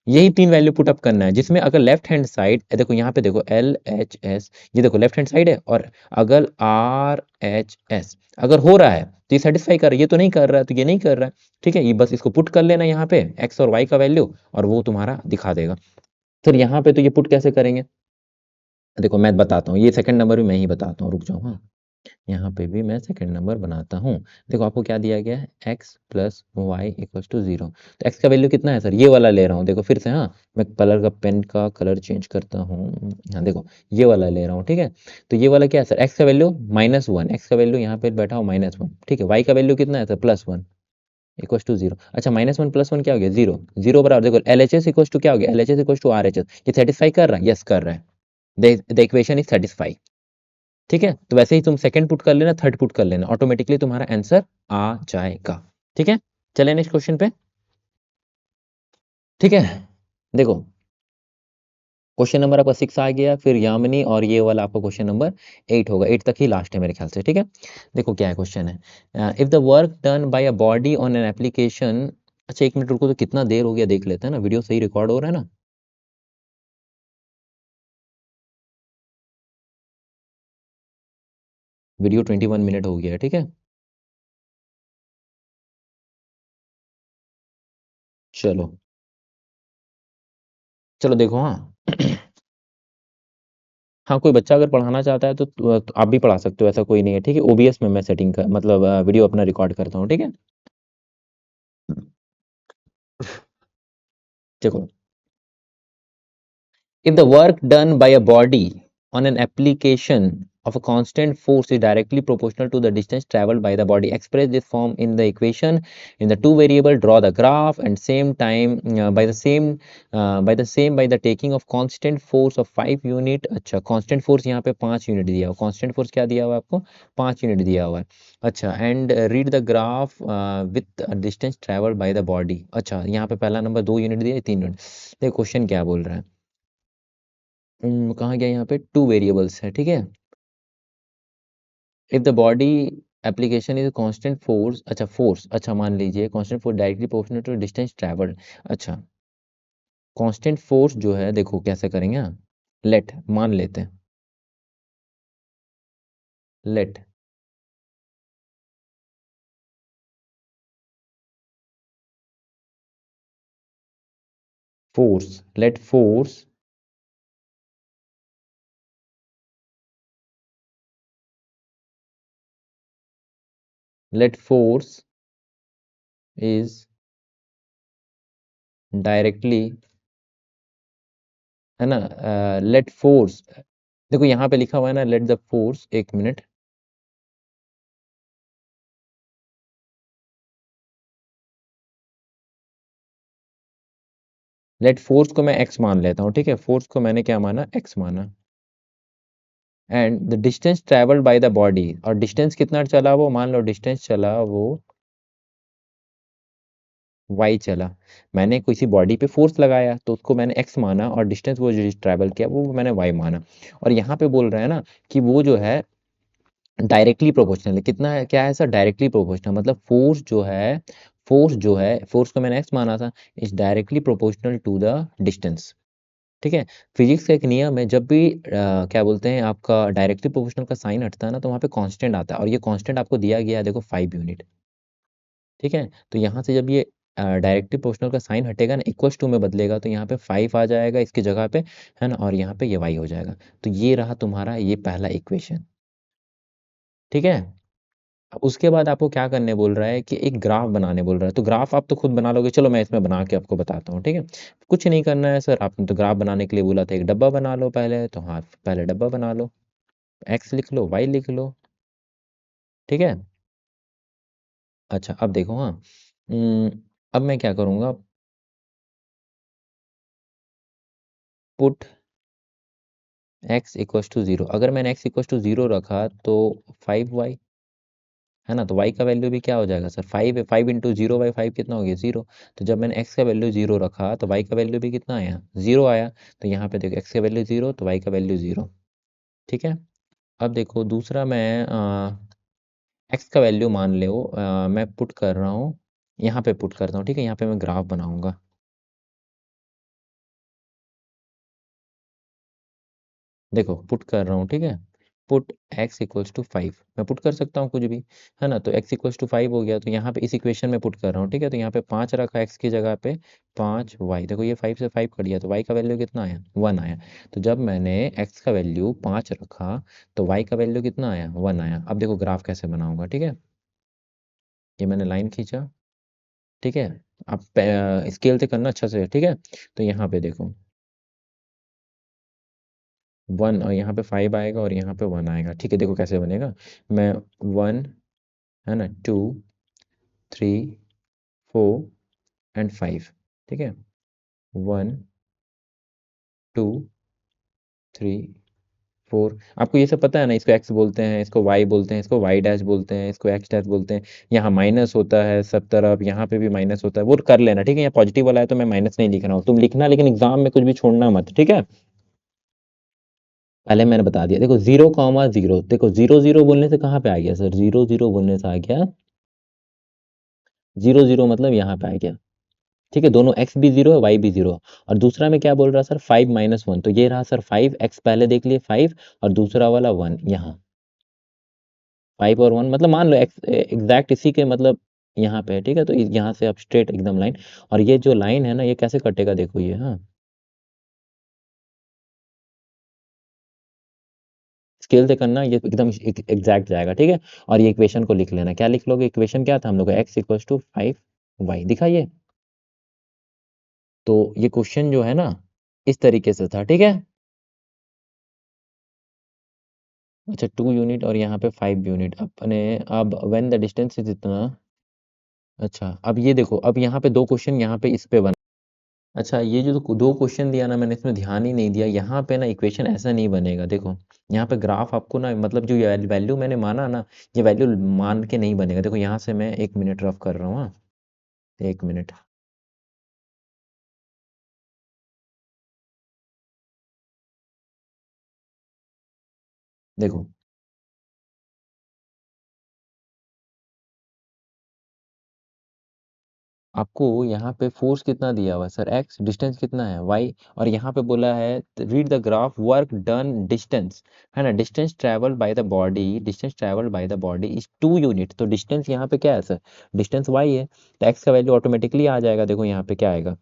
यही तीन वैल्यू पुट अप करना है, जिसमें अगर लेफ्ट हैंड साइड देखो, यहाँ पे देखो LHS, ये देखो लेफ्ट हैंड साइड है, और अगर RHS अगर हो रहा है तो ये सेटिस्फाई कर रहा है, ये तो नहीं कर रहा है, तो ये नहीं कर रहा है, ठीक है। ये बस इसको पुट कर लेना यहाँ पे x और y का वैल्यू, और वो तुम्हारा दिखा देगा। फिर यहाँ पे तो ये पुट कैसे करेंगे, देखो मैं बताता हूँ, ये सेकंड नंबर भी मैं ही बताता हूँ, रुक जाओ, हाँ। यहाँ पे भी मैं सेकंड नंबर बनाता हूँ। देखो आपको क्या दिया गया है, x plus y equals to 0। तो x का वैल्यू कितना है सर, ये वाला ले रहा हूँ, देखो फिर से, हाँ। मैं कलर का पेन का कलर चेंज करता हूँ, हाँ देखो ये वाला ले रहा हूँ, ठीक है। तो ये वाला क्या है सर, x का वैल्यू -1, x का वैल्यू यहाँ पे बैठा हो -1, ठीक है। y का वैल्यू कितना है सर, +1 इक्वल्स टू 0। अच्छा, -1 +1 क्या हो गया, 0, 0 बराबर, देखो LHS इक्वल्स टू क्या हो गया, LHS इक्वल्स टू RHS, ये सेटिस्फाई कर रहा है, यस कर रहा है, द इक्वेशन इज सेटिस्फाई, ठीक है। तो वैसे ही तुम सेकंड पुट कर लेना, थर्ड पुट कर लेना, ऑटोमेटिकली तुम्हारा आंसर आ जाएगा, ठीक है। चले नेक्स्ट क्वेश्चन पे, ठीक है। देखो क्वेश्चन नंबर आपका 6 आ गया, फिर यामिनी, और ये वाला आपका क्वेश्चन नंबर 8 होगा, 8 तक ही लास्ट है मेरे ख्याल से, ठीक है। देखो क्या है क्वेश्चन है, if the work done by a body on an application, अच्छा एक मिनट रुको, तो कितना देर हो गया देख लेते हैं ना, वीडियो सही रिकॉर्ड हो रहा है ना, वीडियो 21 मिनट हो गया है, ठीक है। चलो, चलो देखो, हाँ। हाँ, कोई बच्चा अगर पढ़ाना चाहता है तो आप भी पढ़ा सकते हो, ऐसा कोई नहीं है, ठीक है। ओबीएस में मैं सेटिंग कर मतलब वीडियो अपना रिकॉर्ड करता हूँ, ठीक है। देखो, if the work done by a body on an application of a constant force is directly proportional to the distance traveled by the body, express this form in the equation in the two variable, draw the graph, and same time by the taking of constant force of 5 unit. अच्छा, constant force यहाँ पे 5 unit दिया हुआ, constant force क्या दिया हुआ है आपको, 5 यूनिट दिया हुआ है। अच्छा, and read the graph with distance travelled by the body. अच्छा, यहाँ पे पहला नंबर 2 यूनिट दिया है, 3 यूनिट। देखो क्वेश्चन क्या बोल रहा है, कहाँ गया, यहाँ पे टू वेरिएबल्स है, ठीक है। If the body application is constant force, अच्छा फोर्स, अच्छा मान लीजिए constant force directly proportional to distance travelled. अच्छा, कांस्टेंट फोर्स जो है, देखो कैसे करेंगे, लेट मान लेते हैं, let force, let force let force is directly, है ना, लेट फोर्स, देखो यहाँ पे लिखा हुआ है ना, लेट द फोर्स, एक मिनट, लेट फोर्स को मैं एक्स मान लेता हूँ, ठीक है। फोर्स को मैंने क्या माना, एक्स माना, and the distance travelled by the body, और डिस्टेंस कितना चला, वो मान लो डिस्टेंस चला वो y चला। मैंने किसी बॉडी पे फोर्स लगाया तो उसको मैंने x माना, और डिस्टेंस वो जो ट्रैवल किया वो मैंने y माना। और यहाँ पे बोल रहा है ना कि वो जो है डायरेक्टली प्रोपोर्शनल है, कितना है, क्या है सर, डायरेक्टली प्रोपोर्शनल, मतलब फोर्स जो है फोर्स को मैंने x माना था, is directly proportional to the distance, ठीक है। फिजिक्स का एक नियम है, जब भी क्या बोलते हैं आपका डायरेक्टली प्रोपोर्शनल का साइन हटता है ना, तो वहाँ पे कांस्टेंट आता है, और ये कांस्टेंट आपको दिया गया है, देखो 5 यूनिट, ठीक है। तो यहाँ से जब ये डायरेक्टली प्रोपोर्शनल का साइन हटेगा ना, इक्वल्स टू में बदलेगा, तो यहाँ पे 5 आ जाएगा इसकी जगह पे, है ना, और यहाँ पे ये y हो जाएगा। तो ये रहा तुम्हारा ये पहला इक्वेशन, ठीक है। अब उसके बाद आपको क्या करने बोल रहा है कि एक ग्राफ बनाने बोल रहा है, तो ग्राफ आप तो खुद बना लोगे, चलो मैं इसमें बना के आपको बताता हूँ, ठीक है? कुछ नहीं करना है सर, आपने तो ग्राफ बनाने के लिए बोला था, एक डब्बा बना लो पहले, तो हाँ, पहले डब्बा बना लो, एक्स लिख लो, वाई लिख लो, ठीक है? अच्छा, अब देखो हाँ, अब मैं क्या करूँगा, पुट एक्स इक्वल्स टू 0, अगर मैंने एक्स इक्वल्स टू 0 रखा तो 5y, है ना? तो y का वैल्यू भी क्या हो जाएगा सर, 5 है, 5 इंटू 0/5 कितना हो गया, 0। तो जब मैंने x का वैल्यू 0 रखा तो y का वैल्यू भी कितना आया, 0 आया। तो यहाँ पे देखो x का वैल्यू 0 तो y का वैल्यू 0, ठीक है? अब देखो दूसरा मैं x का वैल्यू मान लो, मैं पुट कर रहा हूँ, यहाँ पे पुट करता हूँ, ठीक है? यहाँ पे मैं ग्राफ बनाऊंगा, देखो पुट कर रहा हूँ, ठीक है? पुट x इक्वल्स टू 5, मैं पुट कर सकता हूँ कुछ भी, है ना? तो x इक्वल्स टू 5 हो गया, तो यहाँ पे इस इक्वेशन में पुट कर रहा हूँ, ठीक है? तो यहाँ पे 5 रखा x की जगह पे, 5y, देखो ये 5 से 5 कट गया, तो y का वैल्यू कितना आया, 1 आया। तो जब मैंने x का वैल्यू 5 रखा तो y का वैल्यू कितना आया, 1 आया। अब देखो ग्राफ कैसे बनाऊंगा, ठीक है? ये मैंने लाइन खींचा, ठीक है? आप स्केल से करना अच्छा से, ठीक है? तो यहाँ पे देखो 1, और यहाँ पे 5 आएगा और यहाँ पे 1 आएगा, ठीक है? देखो कैसे बनेगा, मैं 1, है ना, 2, 3, 4 एंड 5, ठीक है? 1, 2, 3, 4, आपको ये सब पता है ना, इसको x बोलते हैं, इसको y बोलते हैं, इसको y डैश बोलते हैं, इसको x डैश बोलते हैं। यहाँ माइनस होता है सब तरफ, यहाँ पे भी माइनस होता है, वो कर लेना, ठीक है? यहाँ पॉजिटिव वाला है तो मैं माइनस नहीं लिख रहा हूँ, तुम लिखना, लेकिन एग्जाम में कुछ भी छोड़ना मत, ठीक है? पहले मैंने बता दिया, देखो 0,0, देखो 0 0 बोलने से कहाँ पे आ गया सर, 0 0 बोलने से आ गया 0 0, मतलब यहाँ पे आ गया, ठीक है? दोनों x भी 0 है, y भी 0 है। और दूसरा में क्या बोल रहा सर, 5 - 1, तो ये रहा सर 5, x पहले देख लिए 5, और दूसरा वाला 1, यहाँ 5 और 1, मतलब मान लो x एग्जैक्ट इसी के मतलब यहाँ पे है, ठीक है? तो यहाँ से आप स्ट्रेट एकदम लाइन, और ये जो लाइन है ना, ये कैसे कटेगा, देखो ये, हाँ, स्केल से करना, ये एकदम एग्जैक्ट जाएगा, ठीक है? और ये इक्वेशन को लिख लेना, क्या लिख लोगे, इक्वेशन क्या था हम लोग का, x इक्वल्स टू 5y, दिखा ये? तो ये क्वेश्चन जो है ना, इस तरीके से था, ठीक है? अच्छा, 2 यूनिट और यहाँ पे 5 यूनिट अपने। अब व्हेन द डिस्टेंस इज इतना, अच्छा, अब ये देखो, अब यहाँ पे दो क्वेश्चन यहाँ पे इस पे बना। अच्छा, ये जो दो क्वेश्चन दिया ना, मैंने इसमें ध्यान ही नहीं दिया, यहाँ पे ना इक्वेशन ऐसा नहीं बनेगा, देखो यहाँ पे ग्राफ आपको ना, मतलब जो वैल्यू मैंने माना ना, ये वैल्यू मान के नहीं बनेगा। देखो यहाँ से मैं 1 मिनट रफ कर रहा हूँ, हाँ, 1 मिनट, देखो आपको यहाँ पे फोर्स कितना दिया हुआ है सर, एक्स, डिस्टेंस कितना है, वाई, और यहाँ पे बोला है read the graph, work done, distance, है ना, distance travelled by the body, distance travelled by the body is 2 unit, तो डिस्टेंस यहाँ पे क्या है सर, डिस्टेंस वाई है, तो एक्स का वैल्यू ऑटोमेटिकली आ जाएगा। देखो यहाँ पे क्या आएगा,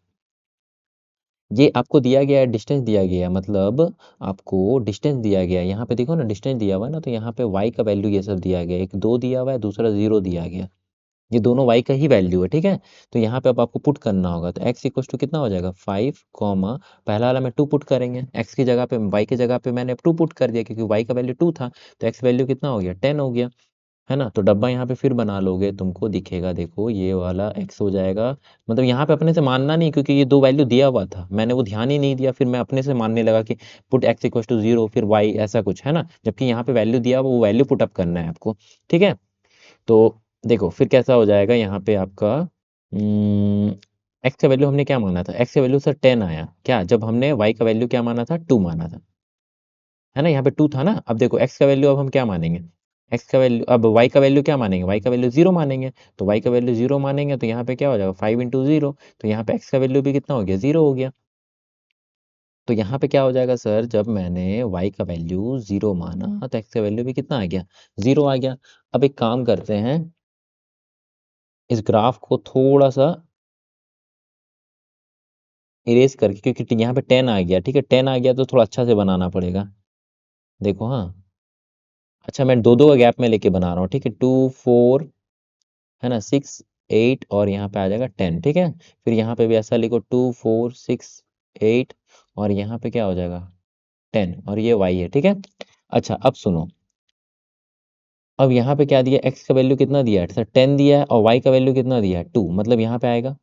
ये आपको दिया गया है, डिस्टेंस दिया गया है, मतलब आपको डिस्टेंस दिया गया है, यहाँ पे देखो ना डिस्टेंस दिया हुआ है ना, तो यहाँ पे वाई का वैल्यू ये सब दिया गया है, एक 2 दिया हुआ है, दूसरा 0 दिया गया, ये दोनों y का ही वैल्यू है, ठीक है? तो यहाँ पे अब आपको पुट करना होगा, तो x इक्वल्स टू कितना हो जाएगा, 5 कॉमा, पहला वाला में 2 पुट करेंगे, x की जगह पे, y की जगह पे मैंने 2 पुट कर दिया, क्योंकि y का वैल्यू 2 था, तो x वैल्यू कितना हो गया, 10 हो गया, है ना? तो डब्बा यहाँ पे फिर बना लोगे, तुमको दिखेगा, देखो ये वाला x हो जाएगा, मतलब यहाँ पे अपने से मानना नहीं, क्योंकि ये दो वैल्यू दिया हुआ था, मैंने वो ध्यान ही नहीं दिया, फिर मैं अपने से मानने लगा कि पुट x इक्वल्स टू 0 फिर y, ऐसा कुछ, है ना? जबकि यहाँ पे वैल्यू दिया हुआ, वो वैल्यू पुट अप करना है आपको, ठीक है? तो देखो फिर कैसा हो जाएगा यहाँ पे आपका, एक्स का वैल्यू हमने क्या माना था, एक्स का वैल्यू सर 10 आया, क्या, जब हमने वाई का वैल्यू क्या माना था, 2 माना था, है ना? यहाँ पे 2 था ना, अब देखो एक्स का वैल्यू अब हम क्या मानेंगे, एक्स का वैल्यू, अब वाई का वैल्यू क्या मानेंगे, वाई का वैल्यू 0 मानेंगे, तो वाई का वैल्यू 0 मानेंगे, तो यहाँ पे क्या हो जाएगा, 5 इंटू 0, तो यहाँ पे एक्स का वैल्यू भी कितना हो गया, 0 हो गया। तो यहाँ पे क्या हो जाएगा सर, जब मैंने y का वैल्यू 0 माना तो x का वैल्यू भी कितना आ गया, 0 आ गया। अब एक काम करते हैं, इस ग्राफ को थोड़ा सा इरेज करके, क्योंकि यहाँ पे 10 आ गया, ठीक है, 10 आ गया तो थोड़ा अच्छा से बनाना पड़ेगा, देखो हाँ, अच्छा मैं दो दो का गैप में लेके बना रहा हूँ, ठीक है, 2 4 है ना, 6 8 और यहाँ पे आ जाएगा 10, ठीक है। फिर यहाँ पे भी ऐसा लिखो 2 4 6 8 और यहाँ पे क्या हो जाएगा 10 और ये y है, ठीक है। अच्छा अब सुनो, अब यहाँ पे क्या दिया, x का वैल्यू कितना दिया है सर 10 दिया है और y का वैल्यू कितना दिया है 2, मतलब यहाँ पे आएगा,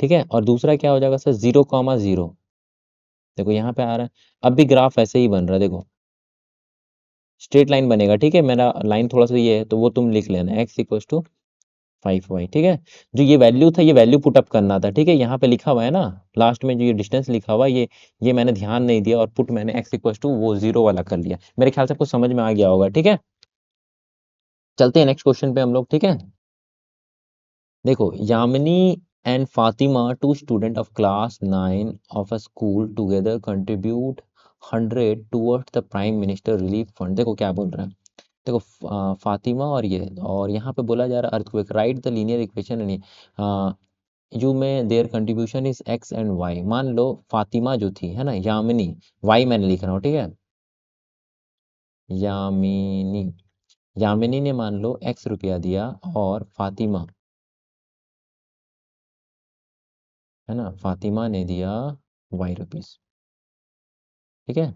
ठीक है। और दूसरा क्या हो जाएगा सर 0 0, देखो यहाँ पे आ रहा है। अब भी ग्राफ ऐसे ही बन रहा है, देखो स्ट्रेट लाइन बनेगा, ठीक है। मेरा लाइन थोड़ा सा ये है तो वो तुम लिख लेना, x इक्वल्स टू 5y, ठीक है। जो ये वैल्यू था ये वैल्यू पुट अप करना था, ठीक है। यहाँ पे लिखा हुआ है ना लास्ट में जो ये डिस्टेंस लिखा हुआ है, ये मैंने ध्यान नहीं दिया और पुट मैंने x इक्वल्स टू वो 0 वाला कर लिया। मेरे ख्याल से आपको समझ में आ गया होगा, ठीक है। चलते हैं नेक्स्ट क्वेश्चन पे हम लोग, ठीक है। देखो, Yamini and Fatima, two student of class 9 of a school together contribute 100 towards the prime minister relief fund. देखो क्या बोल रहा है, देखो फातिमा और ये, और यहाँ पे बोला जा रहा है earthquake, write the linear equation and you में their contribution is x and y. मान लो फातिमा जो थी है ना, यामिनी, वाई मैंने लिख रहा हूँ, ठीक है, यामिनी, यामिनी ने मान लो एक्स रुपया दिया और फातिमा, है ना, फातिमा ने दिया वाई रुपीस, ठीक है।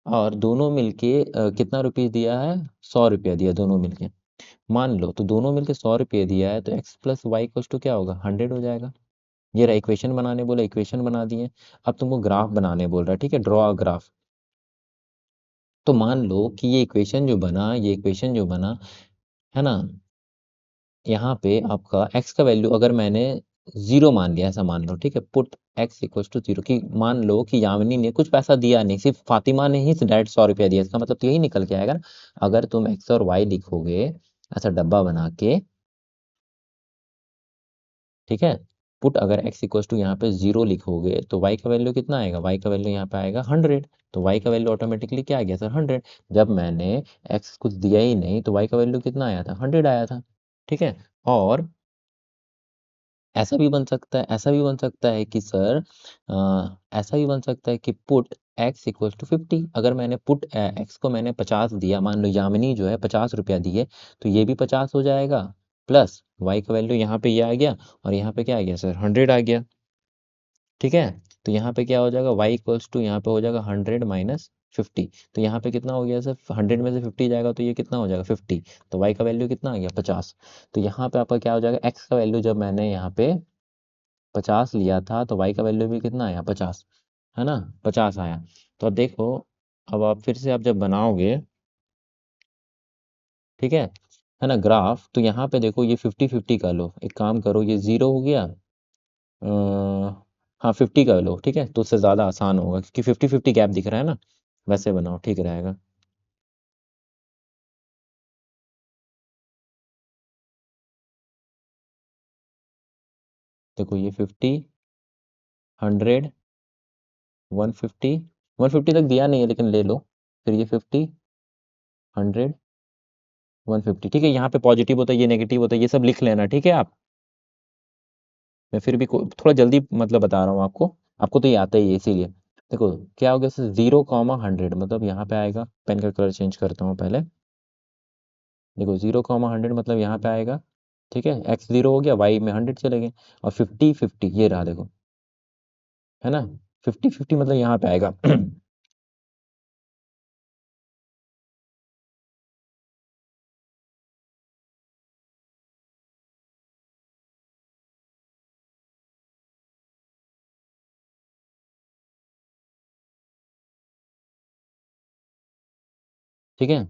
और दोनों मिलके कितना रुपीस दिया है, 100 रुपया दिया दोनों मिलके। मान लो तो दोनों मिलके 100 रुपये दिया है तो x plus y equals to क्या होगा, 100 हो जाएगा। ये रहा इक्वेशन बनाने बोला, इक्वेशन बना दिए। अब तुमको ग्राफ बनाने बोल रहा है, ठीक है, ड्रॉ अ ग्राफ। तो मान लो कि ये इक्वेशन जो बना, ये इक्वेशन जो बना, है ना, यहाँ पे आपका x का वैल्यू अगर मैंने 0 मान लिया, ऐसा मान लो, ठीक है, पुट x इक्वल्स टू 0, कि मान लो कि यामिनी ने कुछ पैसा दिया नहीं, सिर्फ फातिमा ने ही डायरेक्ट 100 रुपया दिया, इसका मतलब तो यही निकल के आएगा ना। अगर तुम x और y लिखोगे ऐसा डब्बा बना के, ठीक है, पुट अगर x इक्वल्स टू यहाँ पे 0 लिखोगे तो y का वैल्यू कितना आएगा, y का वैल्यू यहाँ पे आएगा 100। तो y का वैल्यू ऑटोमेटिकली क्या आ गया सर, 100। जब मैंने x कुछ दिया ही नहीं तो y का वैल्यू कितना आया था, 100 आया था, ठीक है। और ऐसा भी बन सकता है, ऐसा भी बन सकता है कि सर ऐसा भी बन सकता है कि पुट x इक्वल्स टू 50। अगर मैंने पुट x को मैंने 50 दिया, मान लो यामिनी जो है 50 रुपया दिए, तो ये भी 50 हो जाएगा, प्लस y का वैल्यू यहाँ पे ये आ गया और यहाँ पे क्या आ गया सर, 100 आ गया, ठीक है। तो यहाँ पे क्या हो जाएगा, y इक्वल्स टू यहाँ पे हो जाएगा 100 माइनस 50। तो यहाँ पे कितना हो गया सर, 100 में से 50 जाएगा तो ये कितना हो जाएगा 50। तो y का वैल्यू कितना आ गया 50। तो यहाँ पे आपका क्या हो जाएगा, x का वैल्यू जब मैंने यहाँ पे 50 लिया था तो y का वैल्यू भी कितना आया 50, है ना, 50 आया। तो अब देखो, अब आप फिर से आप जब बनाओगे, ठीक है ना, ग्राफ, तो यहाँ पे देखो ये 50 50 का लो, एक काम करो ये 0 हो गया, हाँ 50 का लो, ठीक है, तो उससे ज़्यादा आसान होगा क्योंकि 50 50 गैप दिख रहा है ना, वैसे बनाओ ठीक रहेगा। देखो ये 50 100 150, 150 तक दिया नहीं है लेकिन ले लो, फिर ये 50 100 150, ठीक है। यहाँ पे पॉजिटिव होता है, ये नेगेटिव होता है, ये सब लिख लेना, ठीक है आप। मैं फिर भी थोड़ा जल्दी मतलब बता रहा हूँ आपको, आपको तो ये आता ही है इसीलिए। देखो क्या हो गया, 0 100 मतलब यहाँ पे आएगा, पेन का कलर चेंज करता हूँ पहले। देखो 0 100 मतलब यहाँ पे आएगा, ठीक है, x 0 हो गया, y में 100 चले गए, और 50 50 ये रहा देखो, है ना, 50 50 मतलब यहाँ पे आएगा। ठीक है,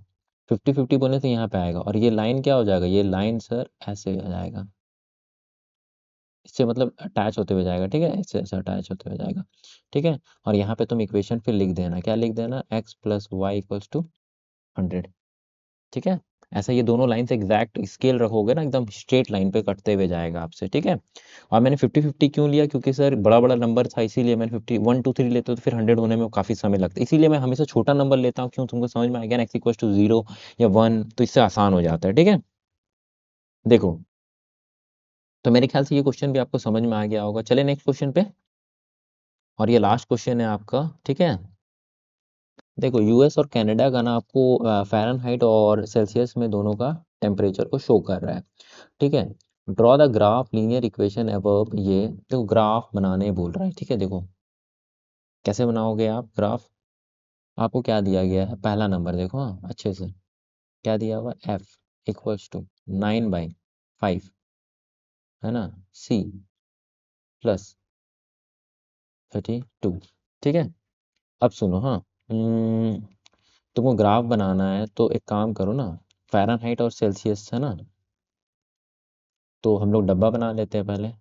50 50 बोलने से यहाँ पे आएगा, और ये लाइन क्या हो जाएगा, ये लाइन सर ऐसे हो जाएगा, इससे मतलब अटैच होते हुए जाएगा, ठीक है, इससे ऐसे अटैच होते हुए जाएगा, ठीक है। और यहाँ पे तुम इक्वेशन फिर लिख देना, क्या लिख देना, x plus y equals to 100, ठीक है। ऐसा ये दोनों लाइन से एग्जैक्ट स्केल रखोगे ना, एकदम स्ट्रेट लाइन पे कटते हुए जाएगा आपसे, ठीक है। और मैंने 50 50 क्यों लिया, क्योंकि सर बड़ा बड़ा नंबर था इसीलिए मैंने 50 1 2 3 लेते तो फिर 100 होने में काफ़ी समय लगता है, इसीलिए मैं हमेशा छोटा नंबर लेता हूँ। क्यों, तुमको समझ में आ गया ना, x इक्वल टू 0 या 1, तो इससे आसान हो जाता है, ठीक है। देखो, तो मेरे ख्याल से ये क्वेश्चन भी आपको समझ में आ गया होगा। चले नेक्स्ट क्वेश्चन पे, और ये लास्ट क्वेश्चन है आपका, ठीक है। देखो यूएस और कनाडा का ना आपको फ़ारेनहाइट और सेल्सियस में दोनों का टेम्परेचर को शो कर रहा है, ठीक है। Draw the graph linear equation above, ये तो ग्राफ बनाने बोल रहा है, ठीक है। देखो कैसे बनाओगे आप ग्राफ, आपको क्या दिया गया है, पहला नंबर देखो, हाँ अच्छे से क्या दिया हुआ, एफ इक्वल्स टू 9/5, है ना, सी प्लस 32, ठीक है। अब सुनो, हाँ, तुमको ग्राफ बनाना है तो एक काम करो ना, फ़ारेनहाइट और सेल्सियस है ना, तो हम लोग डब्बा बना लेते हैं पहले।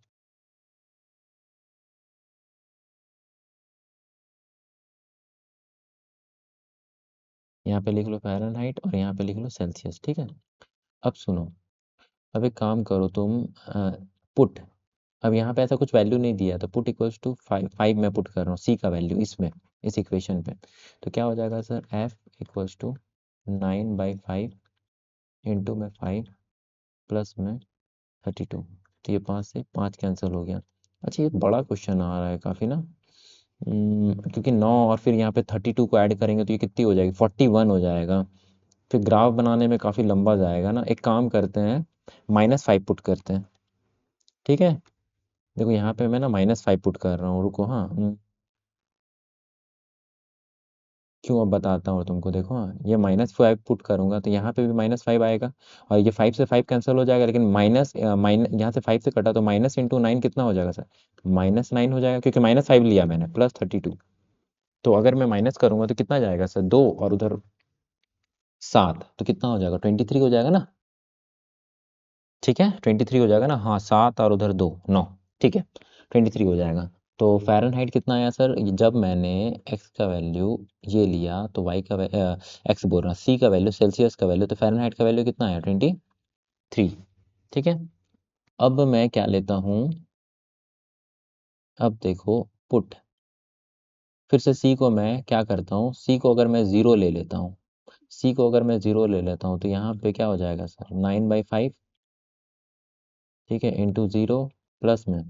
यहाँ पे लिख लो फ़ारेनहाइट और यहाँ पे लिख लो सेल्सियस, ठीक है। अब सुनो, अब एक काम करो तुम, पुट, अब यहाँ पे ऐसा कुछ वैल्यू नहीं दिया तो पुट इक्वल्स टू 5 मैं पुट कर रहा हूँ सी का वैल्यू इसमें, इस इक्वेशन पे। तो क्या हो जाएगा sir, F equals to 9/5 into में 5 प्लस में 32, तो ये 5 से 5 कैंसिल हो गया। अच्छा, ये बड़ा क्वेश्चन आ रहा है काफ़ी ना, क्योंकि 9 और फिर यहाँ पे 32 को ऐड करेंगे तो ये कितनी हो जाएगी, 41 हो जाएगा। फिर ग्राफ बनाने में काफ़ी लंबा जाएगा ना, एक काम करते हैं -5 पुट करते हैं, ठीक है। देखो यहाँ पे मैं ना -5 पुट कर रहा हूँ, रुको, हाँ, क्यों, अब बताता हूँ तुमको, देखो, हाँ, ये -5 पुट करूँगा तो यहाँ पे भी -5 आएगा, और ये 5 से 5 कैंसिल हो जाएगा, लेकिन माइनस यहाँ से 5 से कटा तो माइनस इंटू 9 कितना हो जाएगा सर, -9 हो जाएगा, क्योंकि -5 लिया मैंने, प्लस 32। तो अगर मैं माइनस करूँगा तो कितना जाएगा सर, 2 और उधर 7, तो कितना हो जाएगा, 23 हो जाएगा ना, ठीक है, 23 हो जाएगा ना, हाँ, 7 और उधर 2, 9, ठीक है, 23 हो जाएगा। तो फ़ारेनहाइट कितना आया सर, जब मैंने एक्स का वैल्यू ये लिया तो वाई का एक्स बोल रहा, सी का वैल्यू, सेल्सियस का वैल्यू, तो फ़ारेनहाइट का वैल्यू कितना आया, 23, ठीक है। अब मैं क्या लेता हूँ, अब देखो पुट, फिर से सी को मैं क्या करता हूँ, सी को अगर मैं ज़ीरो ले लेता हूँ, सी को अगर मैं ज़ीरो ले लेता हूँ तो यहाँ पे क्या हो जाएगा सर, 9/5, ठीक है, इंटू ज़ीरो प्लस में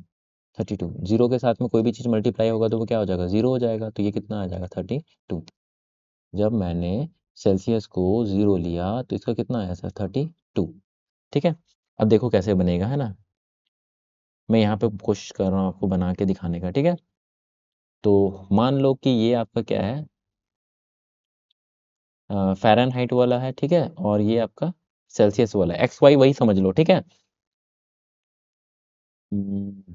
32, जीरो के साथ में कोई भी चीज़ मल्टीप्लाई होगा तो वो क्या हो जाएगा, जीरो हो जाएगा, तो ये कितना आ जाएगा, 32। जब मैंने सेल्सियस को जीरो लिया तो इसका कितना आया सर, 32, ठीक है। अब देखो कैसे बनेगा, है ना, मैं यहाँ पे कोशिश कर रहा हूँ आपको बना के दिखाने का, ठीक है। तो मान लो कि ये आपका क्या है, फ़ारेनहाइट वाला है, ठीक है, और ये आपका सेल्सियस वाला है, एक्स वाई वही समझ लो, ठीक है। हम्म,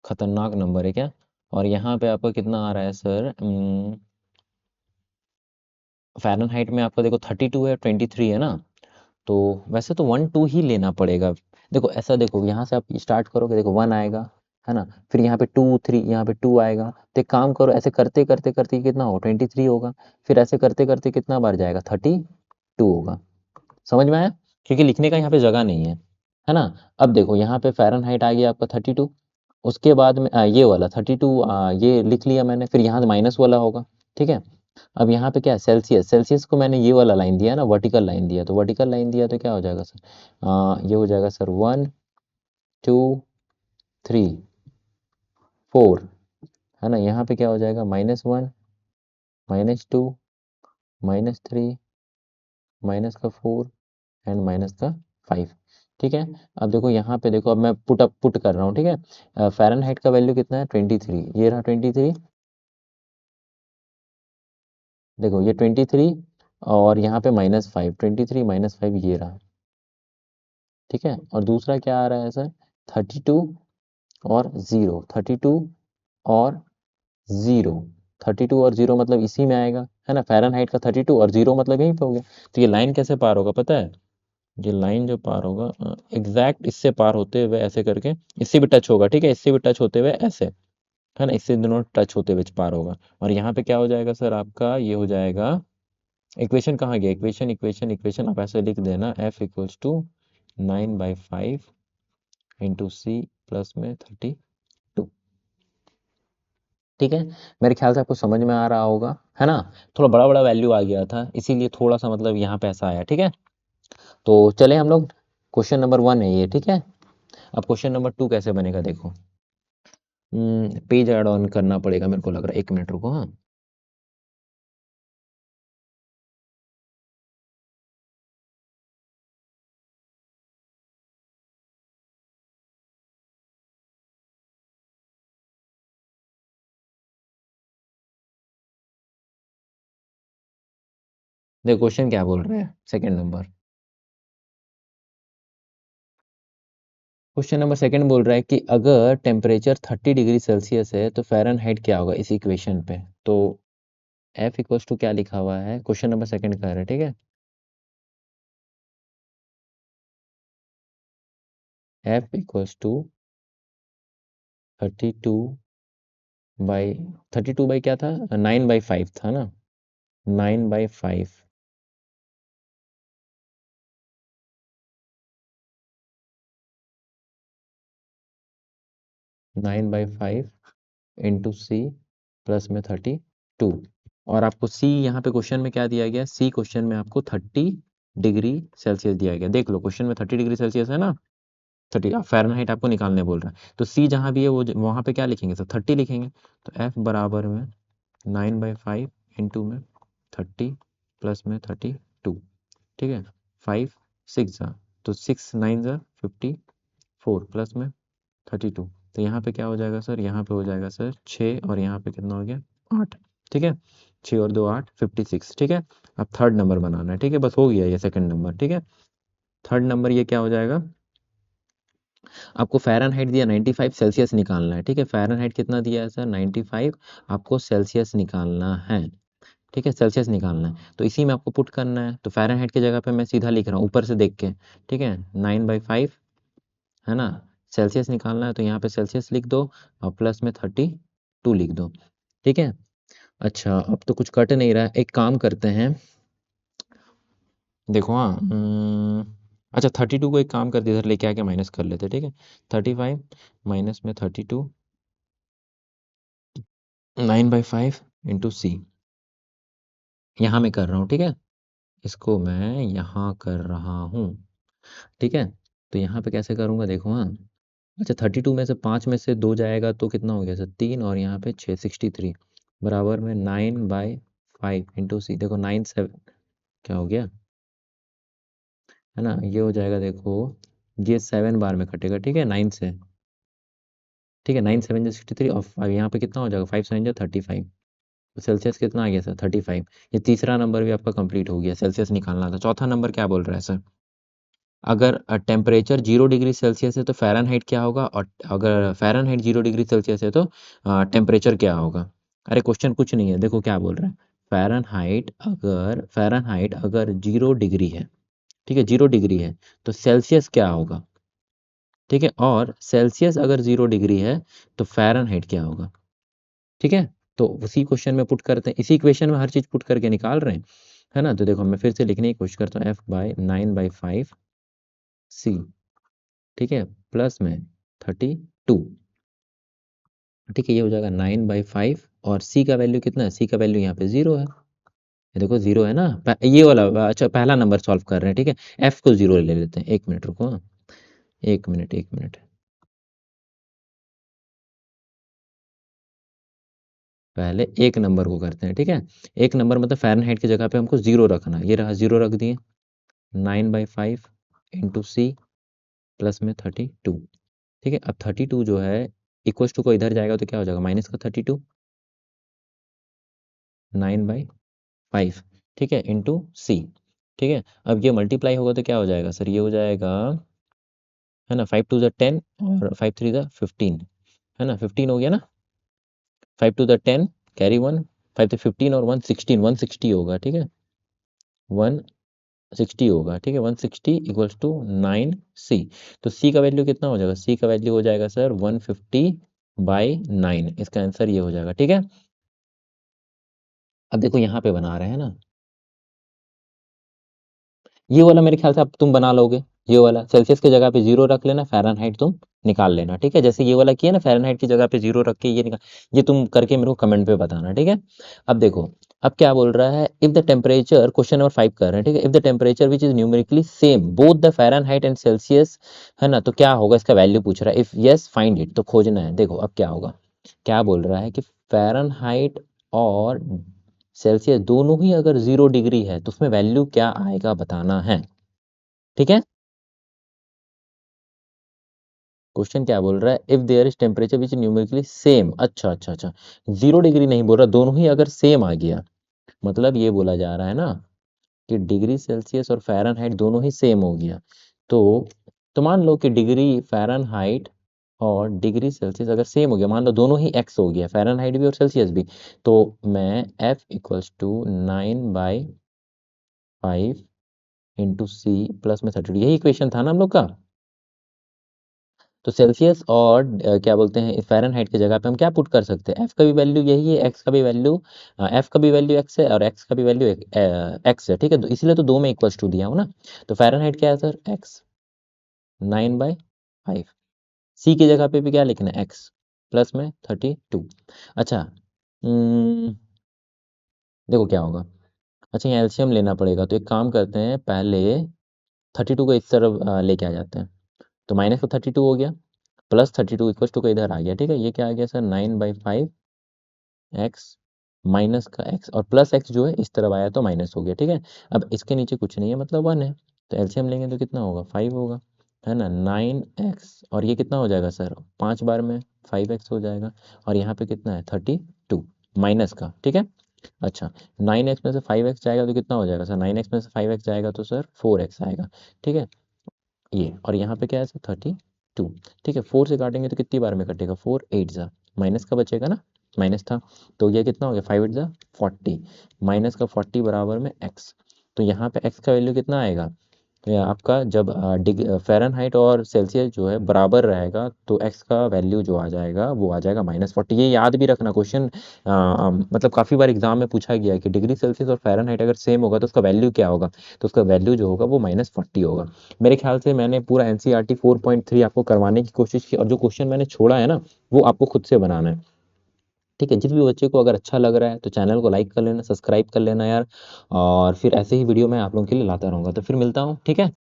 खतरनाक नंबर है क्या, और यहाँ पे आपका कितना आ रहा है सर, फ़ारेनहाइट में आपका देखो 32 है, 23 है ना, तो वैसे तो 1 2 ही लेना पड़ेगा। देखो ऐसा, देखो यहाँ से आप स्टार्ट करोगे, देखो 1 आएगा, है ना, फिर यहाँ पे 2 3, यहाँ पे 2 आएगा, तो एक काम करो, ऐसे करते करते करते कितना होगा, 23 होगा, फिर ऐसे करते करते कितना बार जाएगा, 32 होगा, समझ में आया, क्योंकि लिखने का यहाँ पे जगह नहीं है ना। अब देखो यहाँ पे फ़ारेनहाइट आ गया आपका 32, उसके बाद में ये वाला 32, ये लिख लिया मैंने, फिर यहाँ माइनस वाला होगा, ठीक है। अब यहाँ पे क्या है, सेल्सियस, सेल्सियस को मैंने ये वाला लाइन दिया ना, वर्टिकल लाइन दिया, तो वर्टिकल लाइन दिया तो क्या हो जाएगा सर, ये हो जाएगा सर 1 2 3 4, है ना, यहाँ पे क्या हो जाएगा, -1 -2 -3 माइनस का 4 एंड माइनस का 5, ठीक है। अब देखो यहाँ पे देखो, अब मैं पुट कर रहा हूँ, ठीक है। फ़ारेनहाइट का वैल्यू कितना है, 23, ये रहा 23, देखो ये 23, और यहाँ पे -5, 23 -5 ये रहा, ठीक है। और दूसरा क्या आ रहा है सर, 32 और 0, 32 और 0, 32 और 0 मतलब इसी में आएगा, है ना, फ़ारेनहाइट का 32 और 0 मतलब यहीं पे हो गया। तो ये लाइन कैसे पार होगा पता है, ये लाइन जो पार होगा, एग्जैक्ट इससे पार होते हुए ऐसे करके, इससे भी टच होगा, ठीक है, इससे भी टच होते हुए ऐसे, है ना, इससे दोनों टच होते हुए पार होगा, और यहाँ पे क्या हो जाएगा सर, आपका ये हो जाएगा, इक्वेशन कहाँ गया, इक्वेशन इक्वेशन इक्वेशन, आप ऐसे लिख देना, F equals to 9/5 into C plus में 32, ठीक है। मेरे ख्याल से आपको समझ में आ रहा होगा, है ना, थोड़ा बड़ा बड़ा वैल्यू आ गया था इसीलिए थोड़ा सा मतलब यहाँ पे ऐसा आया, ठीक है। तो चले हम लोग, क्वेश्चन नंबर 1 है ये, ठीक है। अब क्वेश्चन नंबर 2 कैसे बनेगा देखो, पेज ऐड ऑन करना पड़ेगा मेरे को लग रहा है, 1 मिनट रुको, हाँ। देखो क्वेश्चन क्या बोल रहे हैं, second number, question number second बोल रहा है कि अगर टेम्परेचर 30 डिग्री सेल्सियस है तो फ़ारेनहाइट क्या होगा इस इक्वेशन पे। तो F इक्वल्स टू क्या लिखा हुआ है, क्वेश्चन नंबर सेकंड कह रहा है, ठीक है। F equals to 32 by 32 by क्या था, 9/5 था ना, 9/5, 9/5 इंटू सी प्लस में 32। और आपको सी यहाँ पे क्वेश्चन में क्या दिया गया, सी क्वेश्चन में आपको 30 डिग्री सेल्सियस दिया गया। देख लो क्वेश्चन में 30 डिग्री सेल्सियस है ना, 30 फ़ारेनहाइट आपको निकालने बोल रहा है, तो सी जहाँ भी है वो वहाँ पे क्या लिखेंगे सर, 30 लिखेंगे। तो एफ बराबर में 9/5 इंटू में 30 प्लस में 32, ठीक है। 5 6 जा, तो 6 9 जा 54 प्लस में 32, तो यहाँ पे क्या हो जाएगा सर, यहाँ पे हो जाएगा सर 6 और यहाँ पे कितना हो गया 8, ठीक है। 6 और 2 8 56, ठीक है। अब थर्ड नंबर बनाना है, ठीक है, बस हो गया ये सेकंड नंबर, ठीक है। थर्ड नंबर ये क्या हो जाएगा, आपको फ़ारेनहाइट दिया 95, सेल्सियस निकालना है, ठीक है। फ़ारेनहाइट कितना दिया है सर, 95, आपको सेल्सियस निकालना है, ठीक है, सेल्सियस निकालना है। तो इसी में आपको पुट करना है, तो फ़ारेनहाइट की जगह पे मैं सीधा लिख रहा हूँ ऊपर से देख के, ठीक है। 9/5 है ना, सेल्सियस निकालना है तो यहाँ पे सेल्सियस लिख दो और प्लस में 32 लिख दो, ठीक है। अच्छा अब तो कुछ कट नहीं रहा है, एक काम करते हैं, देखो हाँ, अच्छा 32 को एक काम करते इधर लेके आके माइनस कर लेते, ठीक है। 35 माइनस में 32, 9/5 इंटू सी, यहाँ मैं कर रहा हूँ, ठीक है, इसको मैं यहाँ कर रहा हूँ, ठीक है। तो यहाँ पे कैसे करूँगा देखो हाँ, अच्छा 32 में से 5 में से 2 जाएगा तो कितना हो गया सर 3, और यहाँ पे 6 63 बराबर में 9/5 इंटू सी, देखो 9 7 क्या हो गया, है ना, ये हो जाएगा देखो, ये 7 बार में कटेगा, ठीक है, 9 से, ठीक है। 9 7 63 और यहाँ पे कितना हो जाएगा 5 7 35, तो सेल्सियस कितना आ गया सर 35। ये तीसरा नंबर भी आपका कंप्लीट हो गया, सेल्सियस निकालना था। चौथा नंबर क्या बोल रहा है सर, अगर टेम्परेचर 0 डिग्री सेल्सियस है तो फ़ारेनहाइट क्या होगा, और अगर फ़ारेनहाइट 0 डिग्री सेल्सियस है तो टेम्परेचर क्या होगा। अरे क्वेश्चन कुछ नहीं है, देखो क्या बोल रहा है, फ़ारेनहाइट अगर 0 डिग्री है, ठीक है, 0 डिग्री है तो सेल्सियस क्या होगा, ठीक है, और सेल्सियस अगर 0 डिग्री है तो फ़ारेनहाइट क्या होगा, ठीक है। तो उसी क्वेश्चन में पुट करते हैं, इसी इक्वेशन में हर चीज़ पुट करके निकाल रहे हैं, है ना। तो देखो मैं फिर से लिखने की कोशिश करता हूँ, F/9/5 सी, ठीक है, प्लस में 32, ठीक है, ये हो जाएगा 9/5, और सी का वैल्यू कितना है, सी का वैल्यू यहाँ पे 0 है, ये देखो 0 है ना, ये वाला, अच्छा पहला नंबर सॉल्व कर रहे हैं, ठीक है। एफ को 0 ले लेते हैं, एक मिनट रुको हाँ, एक मिनट, पहले एक नंबर को करते हैं, ठीक है। एक नंबर मतलब फ़ारेनहाइट की जगह पे हमको 0 रखना है, ये रहा 0 रख दिए, 9/5 इंटू सी प्लस में 32, ठीक है। अब 32 जो है इक्वल्स टू को इधर जाएगा तो क्या हो जाएगा माइनस का 32, 9/5, ठीक है, इंटू सी, ठीक है। अब ये मल्टीप्लाई होगा तो क्या हो जाएगा सर, ये हो जाएगा, है ना, 5 2 ज़ा 10 और 5 3 ज़ा 15, है ना, 15 हो गया ना, 5 2 ज़ा 10 कैरी 1, 5 3 15 और 1 16, 160 होगा, ठीक है, 160 होगा, ठीक है, 160 इक्वल्स टू 9 सी। तो सी का वैल्यू कितना हो जाएगा, सी का वैल्यू हो जाएगा सर 150/9, इसका आंसर ये हो जाएगा, ठीक है। अब देखो यहाँ पे बना रहे हैं ना, ये वाला मेरे ख्याल से अब तुम बना लोगे, ये वाला सेल्सियस की जगह पे 0 रख लेना, फ़ारेनहाइट तुम निकाल लेना, ठीक है। जैसे ये वाला किया ना, फ़ारेनहाइट की जगह पे 0 रख के ये निकाल, ये तुम करके मेरे को कमेंट पे बताना, ठीक है। अब देखो, अब क्या बोल रहा है, if the temperature, question number 5 कर रहे हैं, ठीक है, if the temperature which is numerically same both the Fahrenheit and Celsius, है ना, तो क्या होगा, इसका वैल्यू पूछ रहा है, इफ यस फाइंड इट, तो खोजना है। देखो अब क्या होगा, क्या बोल रहा है कि फ़ारेनहाइट और सेल्सियस दोनों ही अगर 0 डिग्री है तो उसमें वैल्यू क्या आएगा बताना है, ठीक है। क्वेश्चन क्या बोल रहा है, if there is temperature which numerically same, अच्छा 0 डिग्री नहीं बोल रहा, दोनों ही अगर सेम आ गया, मतलब ये बोला जा रहा है ना कि डिग्री सेल्सियस और फ़ारेनहाइट दोनों ही सेम हो गया, तो मान लो कि डिग्री फ़ारेनहाइट और डिग्री सेल्सियस अगर सेम हो गया, मान लो दोनों ही x हो गया, फ़ारेनहाइट भी और सेल्सियस भी, तो मैं F equals to 9/5 into C plus में 32, यही इक्वेशन था ना हम लोग का। तो सेल्सियस और क्या बोलते हैं फ़ारेनहाइट की जगह पे हम क्या पुट कर सकते हैं, एफ का भी वैल्यू यही है, एक्स का भी वैल्यू एफ का भी वैल्यू एक्स है और एक्स का भी वैल्यू एक्स है, ठीक है। तो इसलिए तो दो में इक्वल्स टू दिया हूँ ना। तो फ़ारेनहाइट क्या है सर, एक्स 9/5, सी की जगह पे भी क्या लिखना है, एक्स प्लस में 32। अच्छा, देखो क्या होगा। अच्छा, यहाँ एलसीएम लेना पड़ेगा, तो एक काम करते हैं, पहले 32 को इस तरफ लेके आ जाते हैं, तो माइनस का 32 हो गया, प्लस 32 इक्वल टू का इधर आ गया, ठीक है। ये क्या आ गया सर, 9/5 एक्स माइनस का एक्स, और प्लस एक्स जो है इस तरफ आया तो माइनस हो गया, ठीक है। अब इसके नीचे कुछ नहीं है, मतलब 1 है, तो एलसीएम लेंगे तो कितना होगा, 5 होगा, है ना। 9x और ये कितना हो जाएगा सर, 5 बार में 5x हो जाएगा, और यहाँ पे कितना है 32 माइनस का, ठीक है। अच्छा, 9x में से 5x जाएगा तो कितना हो जाएगा सर, 9x में से 5x जाएगा तो सर 4x आएगा, ठीक है। ये और यहाँ पे क्या है सर 32, ठीक है। 4 से काटेंगे तो कितनी बार में कटेगा, 4 8 जा, माइनस का बचेगा ना, माइनस था, तो ये कितना हो गया 5 8 जा 40, माइनस का 40 बराबर में एक्स। तो यहाँ पे एक्स का वैल्यू कितना आएगा, तो ये आपका जब फ़ारेनहाइट और सेल्सियस जो है बराबर रहेगा, तो एक्स का वैल्यू जो आ जाएगा वो आ जाएगा -40। ये याद भी रखना, क्वेश्चन मतलब काफ़ी बार एग्जाम में पूछा गया है कि डिग्री सेल्सियस और फ़ारेनहाइट अगर सेम होगा तो उसका वैल्यू क्या होगा, तो उसका वैल्यू जो होगा वो -40 होगा। मेरे ख्याल से मैंने पूरा एनसीईआरटी 4.3 आपको करवाने की कोशिश की, और जो क्वेश्चन मैंने छोड़ा है ना वो आपको खुद से बनाना है, ठीक है। जिस भी बच्चे को अगर अच्छा लग रहा है तो चैनल को लाइक कर लेना, सब्सक्राइब कर लेना यार, और फिर ऐसे ही वीडियो मैं आप लोगों के लिए लाता रहूँगा। तो फिर मिलता हूँ, ठीक है।